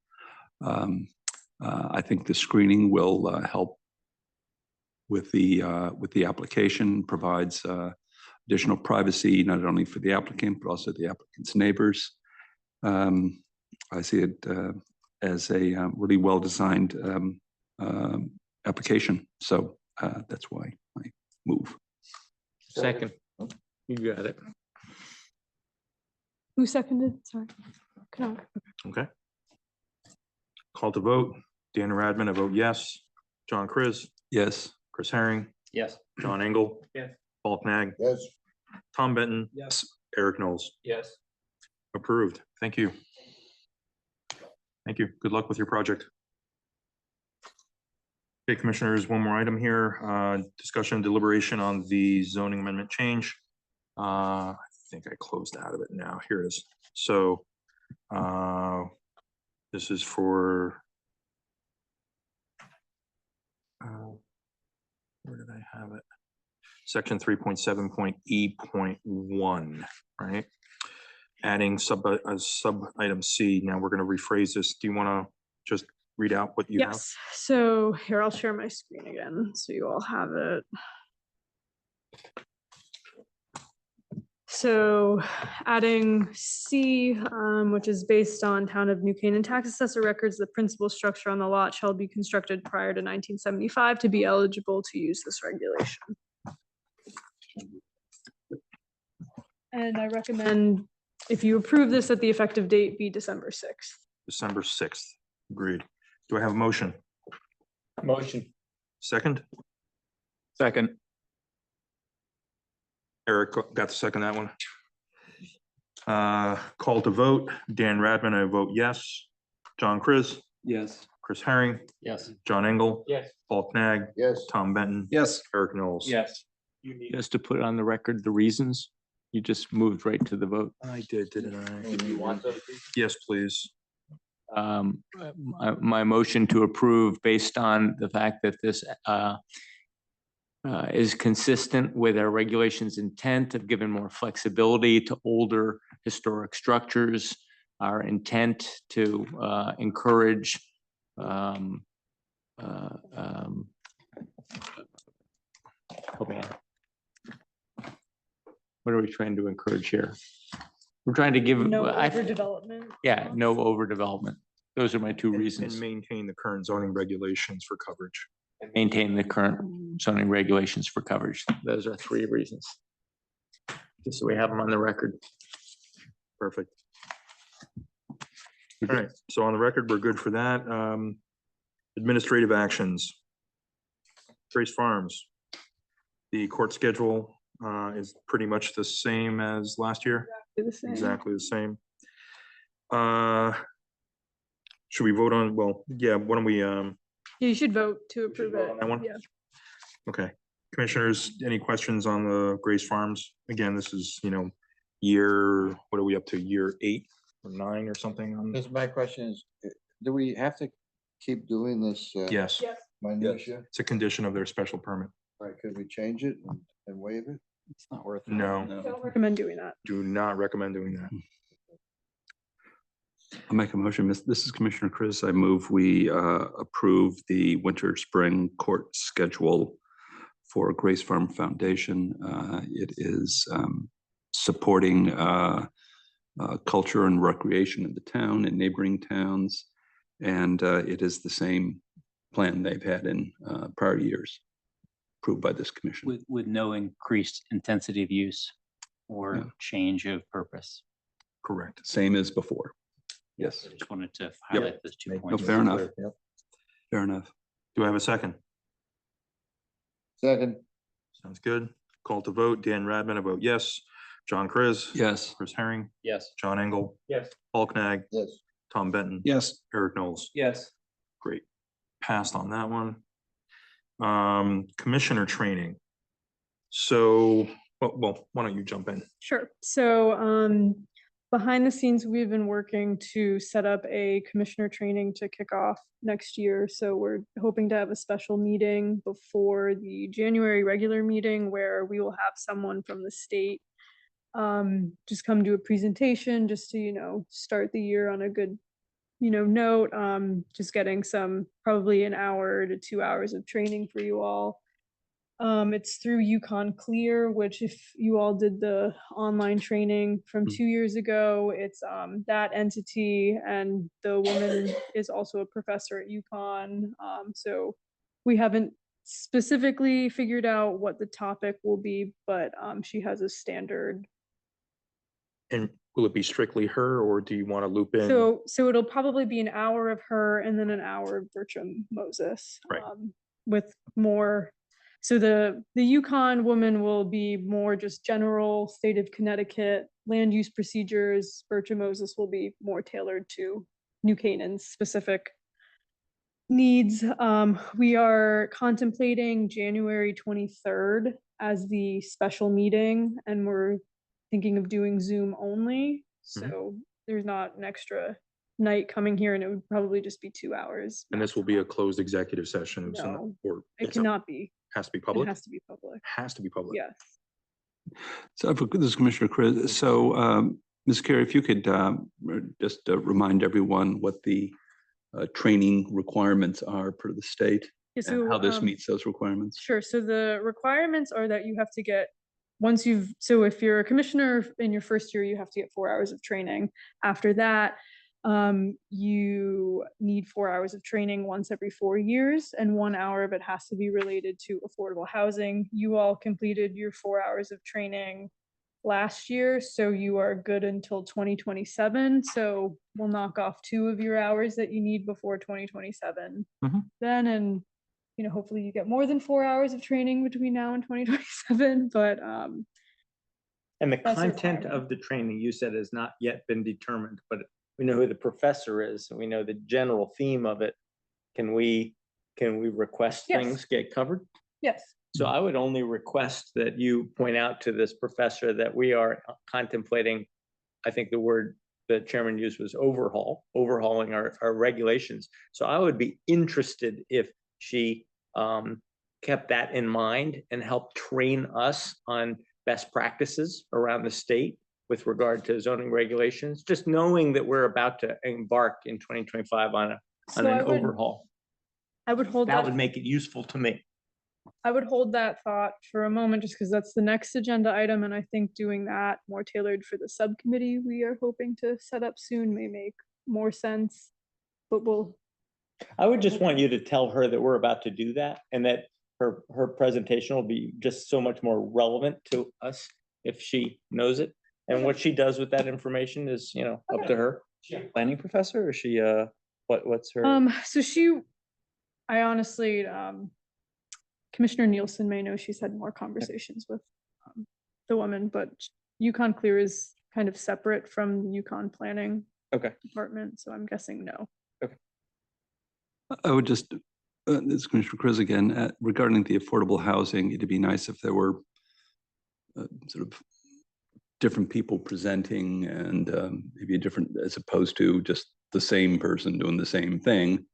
Speaker 6: I think the screening will help with the application, provides additional privacy not only for the applicant but also the applicant's neighbors. I see it as a really well-designed application, so that's why I move.
Speaker 5: Second. You got it.
Speaker 3: Who seconded? Sorry. Can I-
Speaker 1: Okay. Call to vote. Dan Radman, I vote yes. John Chris,
Speaker 6: Yes.
Speaker 1: Chris Herring,
Speaker 8: Yes.
Speaker 1: John Engel.
Speaker 5: Yes.
Speaker 1: Paul Knag,
Speaker 7: Yes.
Speaker 1: Tom Benton,
Speaker 5: Yes.
Speaker 1: Eric Knowles.
Speaker 5: Yes.
Speaker 1: Approved. Thank you. Thank you. Good luck with your project. Okay, Commissioners, one more item here. Discussion and deliberation on the zoning amendment change. I think I closed out of it now. Here it is. So this is for where did I have it? Section 3.7.E.1, right? Adding sub item C. Now we're going to rephrase this. Do you want to just read out what you have?
Speaker 3: Yes, so here, I'll share my screen again, so you all have it. So adding C, which is based on Town of New Canaan tax assessor records, the principal structure on the lot shall be constructed prior to 1975 to be eligible to use this regulation. And I recommend, if you approve this, that the effective date be December 6th.
Speaker 1: December 6th. Agreed. Do I have a motion?
Speaker 5: Motion.
Speaker 1: Second?
Speaker 2: Second.
Speaker 1: Eric got the second that one. Call to vote. Dan Radman, I vote yes. John Chris,
Speaker 6: Yes.
Speaker 1: Chris Herring,
Speaker 8: Yes.
Speaker 1: John Engel,
Speaker 5: Yes.
Speaker 1: Paul Knag,
Speaker 7: Yes.
Speaker 1: Tom Benton,
Speaker 6: Yes.
Speaker 1: Eric Knowles.
Speaker 5: Yes. You need us to put on the record the reasons. You just moved right to the vote.
Speaker 1: I did, didn't I?
Speaker 5: You want those?
Speaker 1: Yes, please.
Speaker 5: My motion to approve based on the fact that this is consistent with our regulations intent of giving more flexibility to older historic structures. Our intent to encourage help me out. What are we trying to encourage here? We're trying to give.
Speaker 3: No
Speaker 5: I-
Speaker 3: overdevelopment.
Speaker 5: Yeah, no overdevelopment. Those are my two
Speaker 1: And
Speaker 5: reasons.
Speaker 1: maintain the current zoning regulations for coverage.
Speaker 5: Maintain the current zoning regulations for coverage. Those are three reasons. just so we have them on the record.
Speaker 1: Perfect. All right, so on the record, we're good for that. Administrative actions. Grace Farms. The court schedule is pretty much the same as last year.
Speaker 3: The same.
Speaker 1: Exactly the same. Should we vote on, well, yeah, why don't we,
Speaker 3: Yeah, you should vote to approve
Speaker 1: vote
Speaker 3: it.
Speaker 1: on that one?
Speaker 3: Yeah.
Speaker 1: okay. Commissioners, any questions on the Grace Farms? Again, this is, year, what are we up to, year 8 or 9 or something? on-
Speaker 7: Because my question is, do we have to keep doing this?
Speaker 1: Yes,
Speaker 7: Minutia?
Speaker 1: it's a condition of their special permit.
Speaker 7: Right, could we change it and waive it?
Speaker 10: It's not worth it.
Speaker 1: No,
Speaker 3: Don't recommend doing that.
Speaker 1: do not recommend doing that.
Speaker 6: I'll make a motion. This is Commissioner Chris. I move we approve the winter spring court schedule for Grace Farm Foundation. It is supporting culture and recreation in the town and neighboring towns. And it is the same plan they've had in prior years, approved by this commission.
Speaker 8: With no increased intensity of use or
Speaker 6: Yeah.
Speaker 8: change of purpose.
Speaker 1: Correct.
Speaker 6: Same as before. Yes,
Speaker 8: I just wanted to highlight those 2
Speaker 1: Make-
Speaker 8: points.
Speaker 6: No, fair enough.
Speaker 1: Yep.
Speaker 6: fair enough.
Speaker 1: Do I have a second?
Speaker 7: Second,
Speaker 1: Sounds good. Call to vote. Dan Radman, I vote yes. John Chris.
Speaker 6: Yes.
Speaker 1: Chris Herring.
Speaker 8: Yes.
Speaker 1: John Engel.
Speaker 5: Yes.
Speaker 1: Paul Knag.
Speaker 7: yes.
Speaker 1: Tom Benton.
Speaker 6: Yes.
Speaker 1: Eric Knowles.
Speaker 5: Yes.
Speaker 1: Great. Passed on that one. Commissioner training. So, well, why don't you jump in?
Speaker 3: Sure. So, behind the scenes, we've been working to set up a commissioner training to kick off next year. So we're hoping to have a special meeting before the January regular meeting where we will have someone from the state just come do a presentation just to, start the year on a good, note. Just getting some, probably an hour to 2 hours of training for you all. It's through Yukon Clear, which if you all did the online training from 2 years ago, it's that entity, and the woman is also a professor at Yukon. So we haven't specifically figured out what the topic will be, but she has a standard.
Speaker 1: And will it be strictly her, or do you want to loop in?
Speaker 3: So it'll probably be an hour of her and then an hour of Bertram Moses.
Speaker 1: Right.
Speaker 3: With more. So the Yukon woman will be more just general state of Connecticut land use procedures. Bertram Moses will be more tailored to New Canaan's specific needs. We are contemplating January 23rd as the special meeting, and we're thinking of doing Zoom only. So there's not an extra night coming here, and it would probably just be 2 hours.
Speaker 1: And this will be a closed executive session, so
Speaker 3: No,
Speaker 1: or
Speaker 3: It
Speaker 1: it's a-
Speaker 3: cannot be.
Speaker 1: has to be
Speaker 3: It
Speaker 1: public?
Speaker 3: has to be public.
Speaker 1: Has to be public.
Speaker 3: Yes.
Speaker 6: So this is Commissioner Chris. So Ms. Carey, if you could just remind everyone what the training requirements are per the state
Speaker 3: Yeah,
Speaker 6: and how this
Speaker 3: so,
Speaker 6: meets those requirements.
Speaker 3: Sure. So the requirements are that you have to get, so if you're a commissioner in your first year, you have to get 4 hours of training. After that, you need 4 hours of training once every 4 years, and 1 hour of it has to be related to affordable housing. You all completed your 4 hours of training last year, so you are good until 2027. So we'll knock off 2 of your hours that you need before 2027. Then, and hopefully you get more than 4 hours of training between now and 2027. But
Speaker 5: And the
Speaker 3: That's a
Speaker 5: content
Speaker 3: requirement.
Speaker 5: of the training you said has not yet been determined, but we know who the professor is, and we know the general theme of it. Can we request
Speaker 3: Yes.
Speaker 5: things get covered?
Speaker 3: yes,
Speaker 5: So I would only request that you point out to this professor that we are contemplating, I think the word the chairman used was overhauling our regulations. So I would be interested if she kept that in mind and helped train us on best practices around the state with regard to zoning regulations, just knowing that we're about to embark in 2025 on
Speaker 3: So
Speaker 5: an
Speaker 3: I would-
Speaker 5: overhaul.
Speaker 3: I would hold
Speaker 5: That would make it useful to me.
Speaker 3: I would hold that thought for a moment, just because that's the next agenda item, and I think doing that more tailored for the subcommittee we are hoping to set up soon may make more sense. But we'll,
Speaker 5: I would just want you to tell her that we're about to do that and that her presentation will be just so much more relevant to us
Speaker 2: if she knows it. And what she does with that information is, up to her. Planning professor, or is she, what's her?
Speaker 3: So I honestly, Commissioner Nielsen may know she's had more conversations with the woman, but Yukon Clear is kind of separate from the Yukon Planning
Speaker 2: Okay.
Speaker 3: Department, so I'm guessing no.
Speaker 6: I would just, this is Commissioner Chris again, regarding the affordable housing, it'd be nice if there were sort of different people presenting and maybe a different, as opposed to just the same person doing the same thing.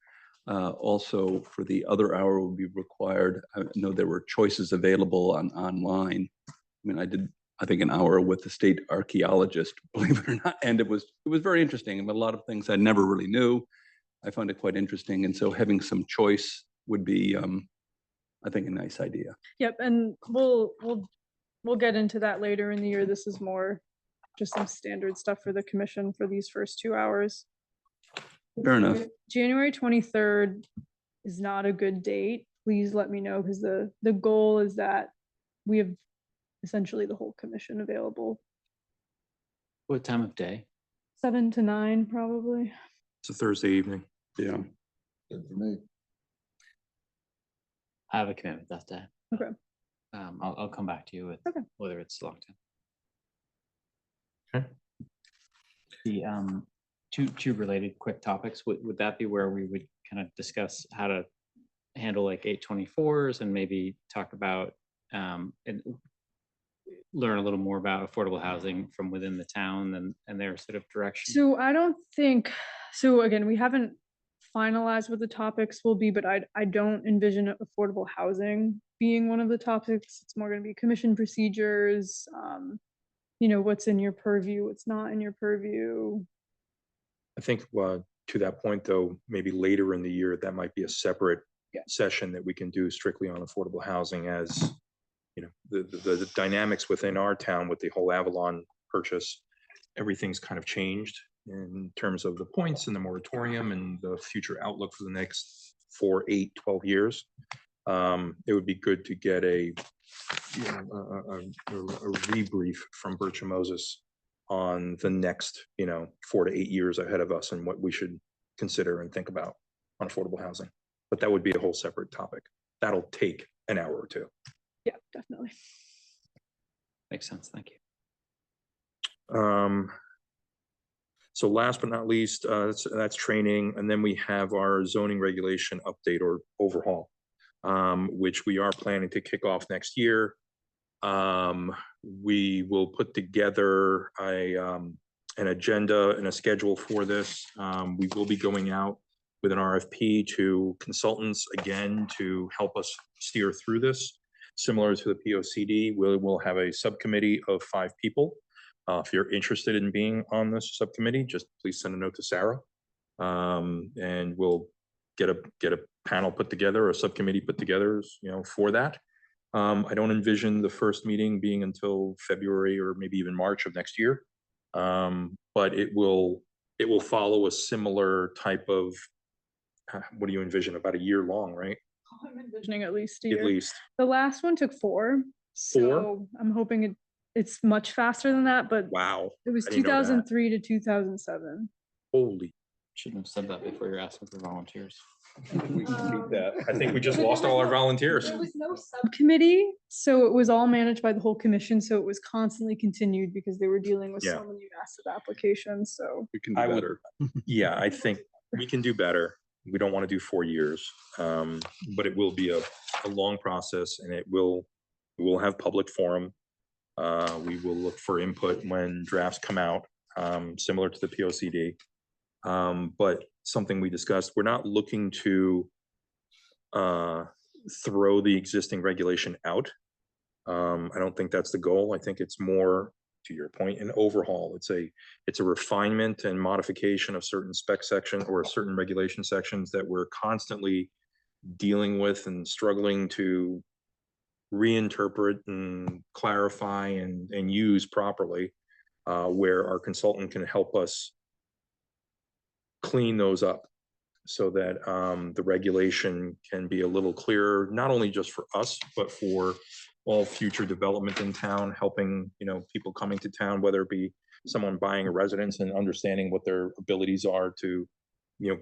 Speaker 6: Also, for the other hour would be required. I know there were choices available online. I mean, I think an hour with the state archaeologist, believe it or not, and it was very interesting. And a lot of things I never really knew. I found it quite interesting, and so having some choice would be, I think, a nice idea.
Speaker 3: Yep, and we'll get into that later in the year. This is more just some standard stuff for the commission for these first 2 hours.
Speaker 6: Fair enough.
Speaker 3: January 23rd is not a good date. Please let me know, because the goal is that we have essentially the whole commission available.
Speaker 8: What time of day?
Speaker 3: 7 to 9 probably.
Speaker 1: It's a Thursday evening.
Speaker 6: Yeah.
Speaker 7: Good for me.
Speaker 8: I have a commitment that day.
Speaker 3: Okay.
Speaker 8: I'll come back to you with
Speaker 3: Okay.
Speaker 8: whether it's locked
Speaker 1: Okay.
Speaker 8: in. The two related quick topics. Would that be where we would kind of discuss how to handle like 824s and maybe talk about and learn a little more about affordable housing from within the town and their sort of direction?
Speaker 3: So I don't think, so again, we haven't finalized what the topics will be, but I don't envision affordable housing being one of the topics. It's more going to be commission procedures, what's in your purview, what's not in your purview.
Speaker 1: I think to that point, though, maybe later in the year, that might be a separate session that we can do strictly on affordable housing, as the dynamics within our town with the whole Avalon purchase. Everything's kind of changed in terms of the points and the moratorium and the future outlook for the next 4, 8, 12 years. It would be good to get a rebrief from Bertram Moses on the next 4 to 8 years ahead of us and what we should consider and think about on affordable housing. But that would be a whole separate topic. That'll take an hour or two.
Speaker 3: Yeah, definitely.
Speaker 8: Makes sense. Thank you.
Speaker 1: So last but not least, that's training. And then we have our zoning regulation update or overhaul, which we are planning to kick off next year. We will put together an agenda and a schedule for this. We will be going out with an RFP to consultants again to help us steer through this. Similar to the POCD, we'll have a subcommittee of 5 people. If you're interested in being on this subcommittee, just please send a note to Sarah, and we'll get a panel put together, a subcommittee put together, for that. I don't envision the first meeting being until February or maybe even March of next year, but it will follow a similar type of. What do you envision? About a year long, right?
Speaker 3: I'm envisioning at least a year.
Speaker 1: At least.
Speaker 3: The last one took 4. So I'm hoping it's much faster than that, but
Speaker 1: Wow.
Speaker 3: it was
Speaker 1: I didn't know that.
Speaker 3: 2003 to 2007.
Speaker 1: Holy.
Speaker 8: Shouldn't have said that before you're asking for volunteers.
Speaker 1: I think we just lost all our volunteers.
Speaker 3: There was no subcommittee, so it was all managed by the whole commission. So it was constantly continued because they were dealing with so many massive applications. So
Speaker 6: We can do better.
Speaker 1: Yeah, I think we can do better. We don't want to do 4 years, but it will be a long process, and we'll have public forum. We will look for input when drafts come out, similar to the POCD. But something we discussed, we're not looking to throw the existing regulation out. I don't think that's the goal. I think it's more, to your point, an overhaul. It's a refinement and modification of certain spec section or certain regulation sections that we're constantly dealing with and struggling to reinterpret and clarify and use properly, where our consultant can help us clean those up so that the regulation can be a little clearer, not only just for us, but for all future development in town, helping, people coming to town, whether it be someone buying a residence and understanding what their abilities are to,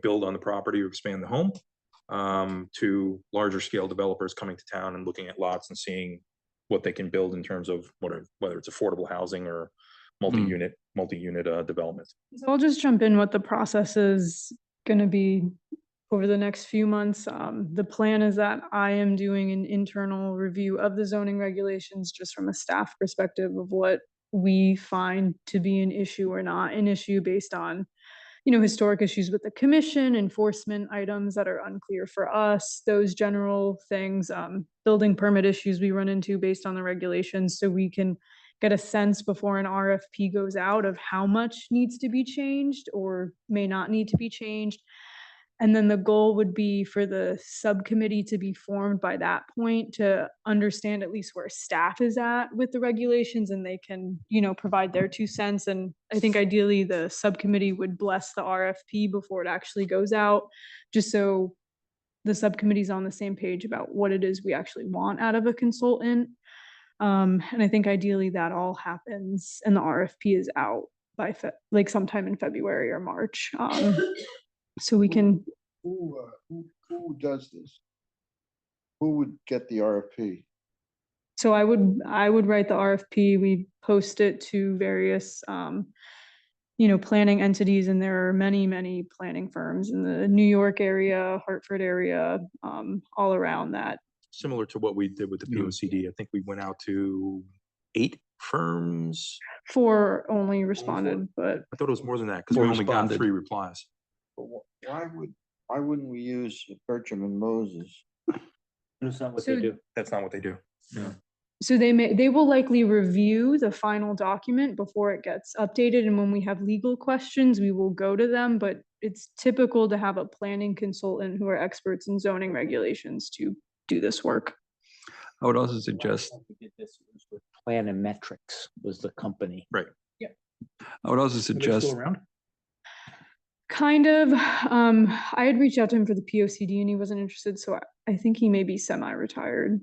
Speaker 1: build on the property or expand the home, to larger scale developers coming to town and looking at lots and seeing what they can build in terms of whether it's affordable housing or multi-unit development.
Speaker 3: So I'll just jump in what the process is going to be over the next few months. The plan is that I am doing an internal review of the zoning regulations just from a staff perspective of what we find to be an issue or not an issue based on, historic issues with the commission, enforcement items that are unclear for us, those general things, building permit issues we run into based on the regulations, so we can get a sense before an RFP goes out of how much needs to be changed or may not need to be changed. And then the goal would be for the subcommittee to be formed by that point to understand at least where staff is at with the regulations, and they can, provide their 2 cents. And I think ideally the subcommittee would bless the RFP before it actually goes out, just so the subcommittee's on the same page about what it is we actually want out of a consultant. And I think ideally that all happens and the RFP is out by sometime in February or March. So we can.
Speaker 7: Who does this? Who would get the RFP?
Speaker 3: So I would write the RFP. We post it to various, planning entities, and there are many, many planning firms in the New York area, Hartford area, all around that.
Speaker 1: Similar to what we did with the POCD. I think we went out to 8 firms.
Speaker 3: 4 only responded, but
Speaker 1: I thought it was more than that because we
Speaker 6: Four
Speaker 1: only got
Speaker 6: responded.
Speaker 1: 3 replies.
Speaker 7: But why wouldn't we use Bertram and Moses?
Speaker 8: That's not what
Speaker 3: So-
Speaker 8: they do.
Speaker 1: That's not what they do.
Speaker 3: so they will likely review the final document before it gets updated. And when we have legal questions, we will go to them, but it's typical to have a planning consultant who are experts in zoning regulations to do this work.
Speaker 6: I would also suggest,
Speaker 12: We did this was with Planometrics was the company.
Speaker 6: I would also suggest,
Speaker 1: around?
Speaker 3: Kind of. I had reached out to him for the POCD and he wasn't interested, so I think he may be semi-retired.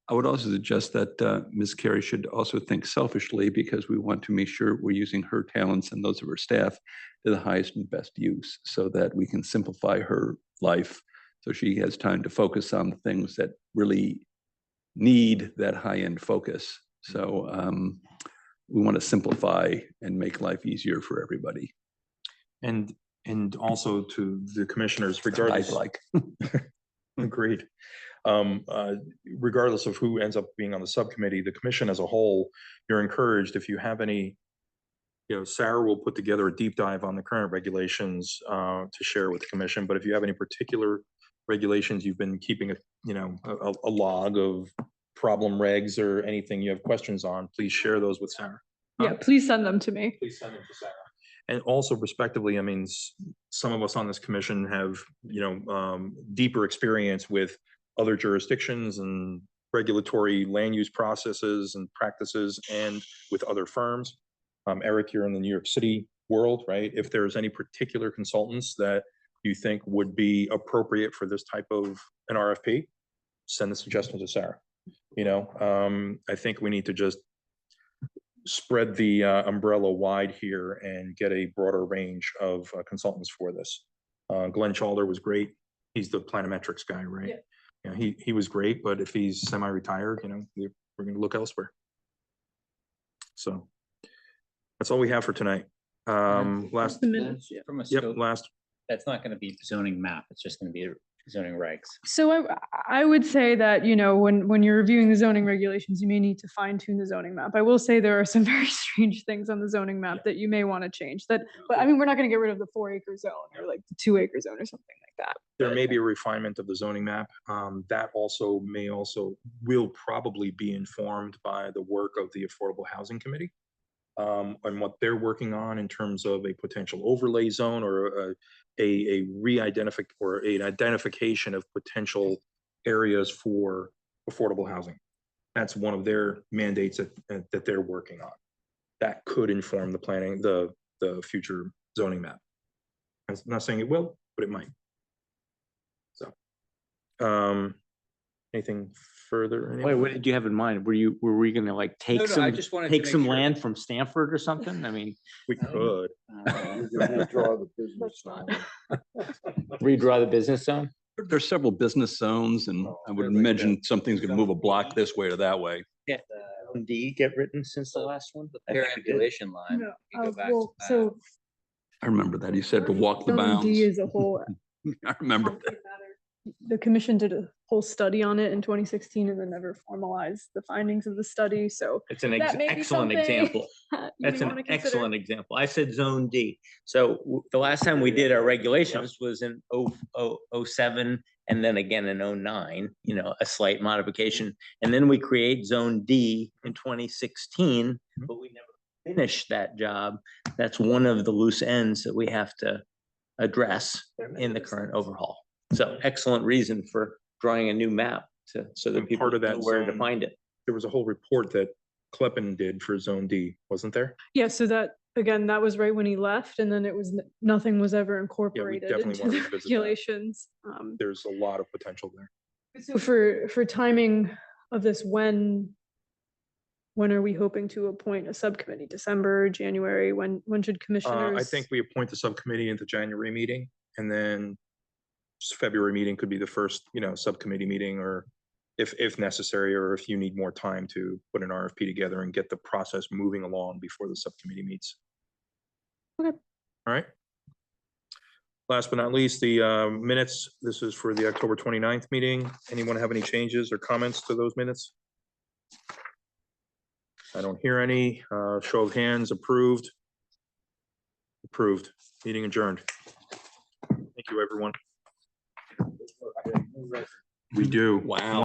Speaker 6: I would also suggest that Ms. Carey should also think selfishly, because we want to make sure we're using her talents and those of her staff to the highest and best use, so that we can simplify her life, so she has time to focus on the things that really need that high-end focus. So we want to simplify and make life easier for everybody.
Speaker 1: And also to the commissioners,
Speaker 6: I'd
Speaker 1: regardless.
Speaker 6: like.
Speaker 1: Agreed. Regardless of who ends up being on the subcommittee, the commission as a whole, you're encouraged, if you have any, Sarah will put together a deep dive on the current regulations to share with the commission. But if you have any particular regulations, you've been keeping a log of problem regs or anything you have questions on, please share those with Sarah.
Speaker 3: Yeah, please send them to me.
Speaker 1: Please send them to Sarah. And also respectively, I mean, some of us on this commission have, deeper experience with other jurisdictions and regulatory land use processes and practices, and with other firms. Eric, you're in the New York City world, right? If there's any particular consultants that you think would be appropriate for this type of an RFP, send the suggestion to Sarah. I think we need to just spread the umbrella wide here and get a broader range of consultants for this. Glenn Chalder was great. He's the Planometrics guy, right?
Speaker 3: Yeah.
Speaker 1: He was great, but if he's semi-retired, we're going to look elsewhere. So that's all we have for tonight. Last,
Speaker 3: The minutes, yeah.
Speaker 8: From a
Speaker 1: yep,
Speaker 8: scope,
Speaker 1: last.
Speaker 8: that's not gonna be zoning map, it's just gonna be zoning regs.
Speaker 3: So I would say that, when you're reviewing the zoning regulations, you may need to fine tune the zoning map. I will say there are some very strange things on the zoning map that you may want to change but I mean, we're not going to get rid of the 4-acre zone or like the 2-acre zone or something like that.
Speaker 1: There may be a refinement of the zoning map. That will probably be informed by the work of the Affordable Housing Committee. And what they're working on in terms of a potential overlay zone or a re-identification or an identification of potential areas for affordable housing. That's one of their mandates that they're working on. That could inform the planning, the future zoning map. I'm not saying it will, but it might. So, Anything further?
Speaker 5: Wait,
Speaker 1: anyone?
Speaker 5: what did you have in mind? Were we gonna like take
Speaker 8: No, no, I
Speaker 5: some,
Speaker 8: just wanted to
Speaker 5: take
Speaker 8: make
Speaker 5: some
Speaker 8: sure.
Speaker 5: land from Stanford or something? I mean,
Speaker 1: We could.
Speaker 7: Withdraw the business zone.
Speaker 5: redraw the business zone?
Speaker 6: There's several business zones and I would imagine something's gonna move a block this way or that way.
Speaker 12: Yeah. D get written since the last one? The perambulation line.
Speaker 3: No,
Speaker 12: you go back to
Speaker 3: well,
Speaker 12: that.
Speaker 3: so
Speaker 6: I remember that. He said to walk the
Speaker 3: Zone
Speaker 6: bounds.
Speaker 3: D is a whole
Speaker 6: I remember.
Speaker 3: complicated matter. The commission did a whole study on it in 2016 and then never formalized the findings of the study, so.
Speaker 12: It's an
Speaker 3: that may be
Speaker 12: excellent
Speaker 3: something
Speaker 12: example.
Speaker 3: you
Speaker 12: That's
Speaker 3: may
Speaker 12: an
Speaker 3: wanna consider.
Speaker 12: excellent example. I said zone D. So the last time we did our regulations was in 07 and then again in 09, you know, a slight modification. And then we create zone D in 2016, but we never finished that job. That's one of the loose ends that we have to address in the current overhaul. So excellent reason for drawing a new map to, so that
Speaker 1: And
Speaker 12: people
Speaker 1: part of
Speaker 12: know
Speaker 1: that
Speaker 12: where to
Speaker 1: zone-
Speaker 12: find it.
Speaker 1: There was a whole report that Kleppen did for Zone D, wasn't there?
Speaker 3: Yeah, so that, again, that was right when he left and then it was, nothing was ever incorporated
Speaker 1: definitely
Speaker 3: into
Speaker 1: wanna
Speaker 3: the
Speaker 1: revisit that.
Speaker 3: regulations.
Speaker 1: There's a lot of potential there.
Speaker 3: So for timing of this, when are we hoping to appoint a subcommittee? December, January? When should commissioners?
Speaker 1: I think we appoint the subcommittee into January meeting and then February meeting could be the first, you know, subcommittee meeting or if necessary, or if you need more time to put an RFP together and get the process moving along before the subcommittee meets.
Speaker 3: Okay.
Speaker 1: All right. Last but not least, the minutes. This is for the October 29th meeting. Anyone have any changes or comments to those minutes? I don't hear any. Show of hands, approved. Approved. Meeting adjourned. Thank you, everyone. We do.
Speaker 6: Wow.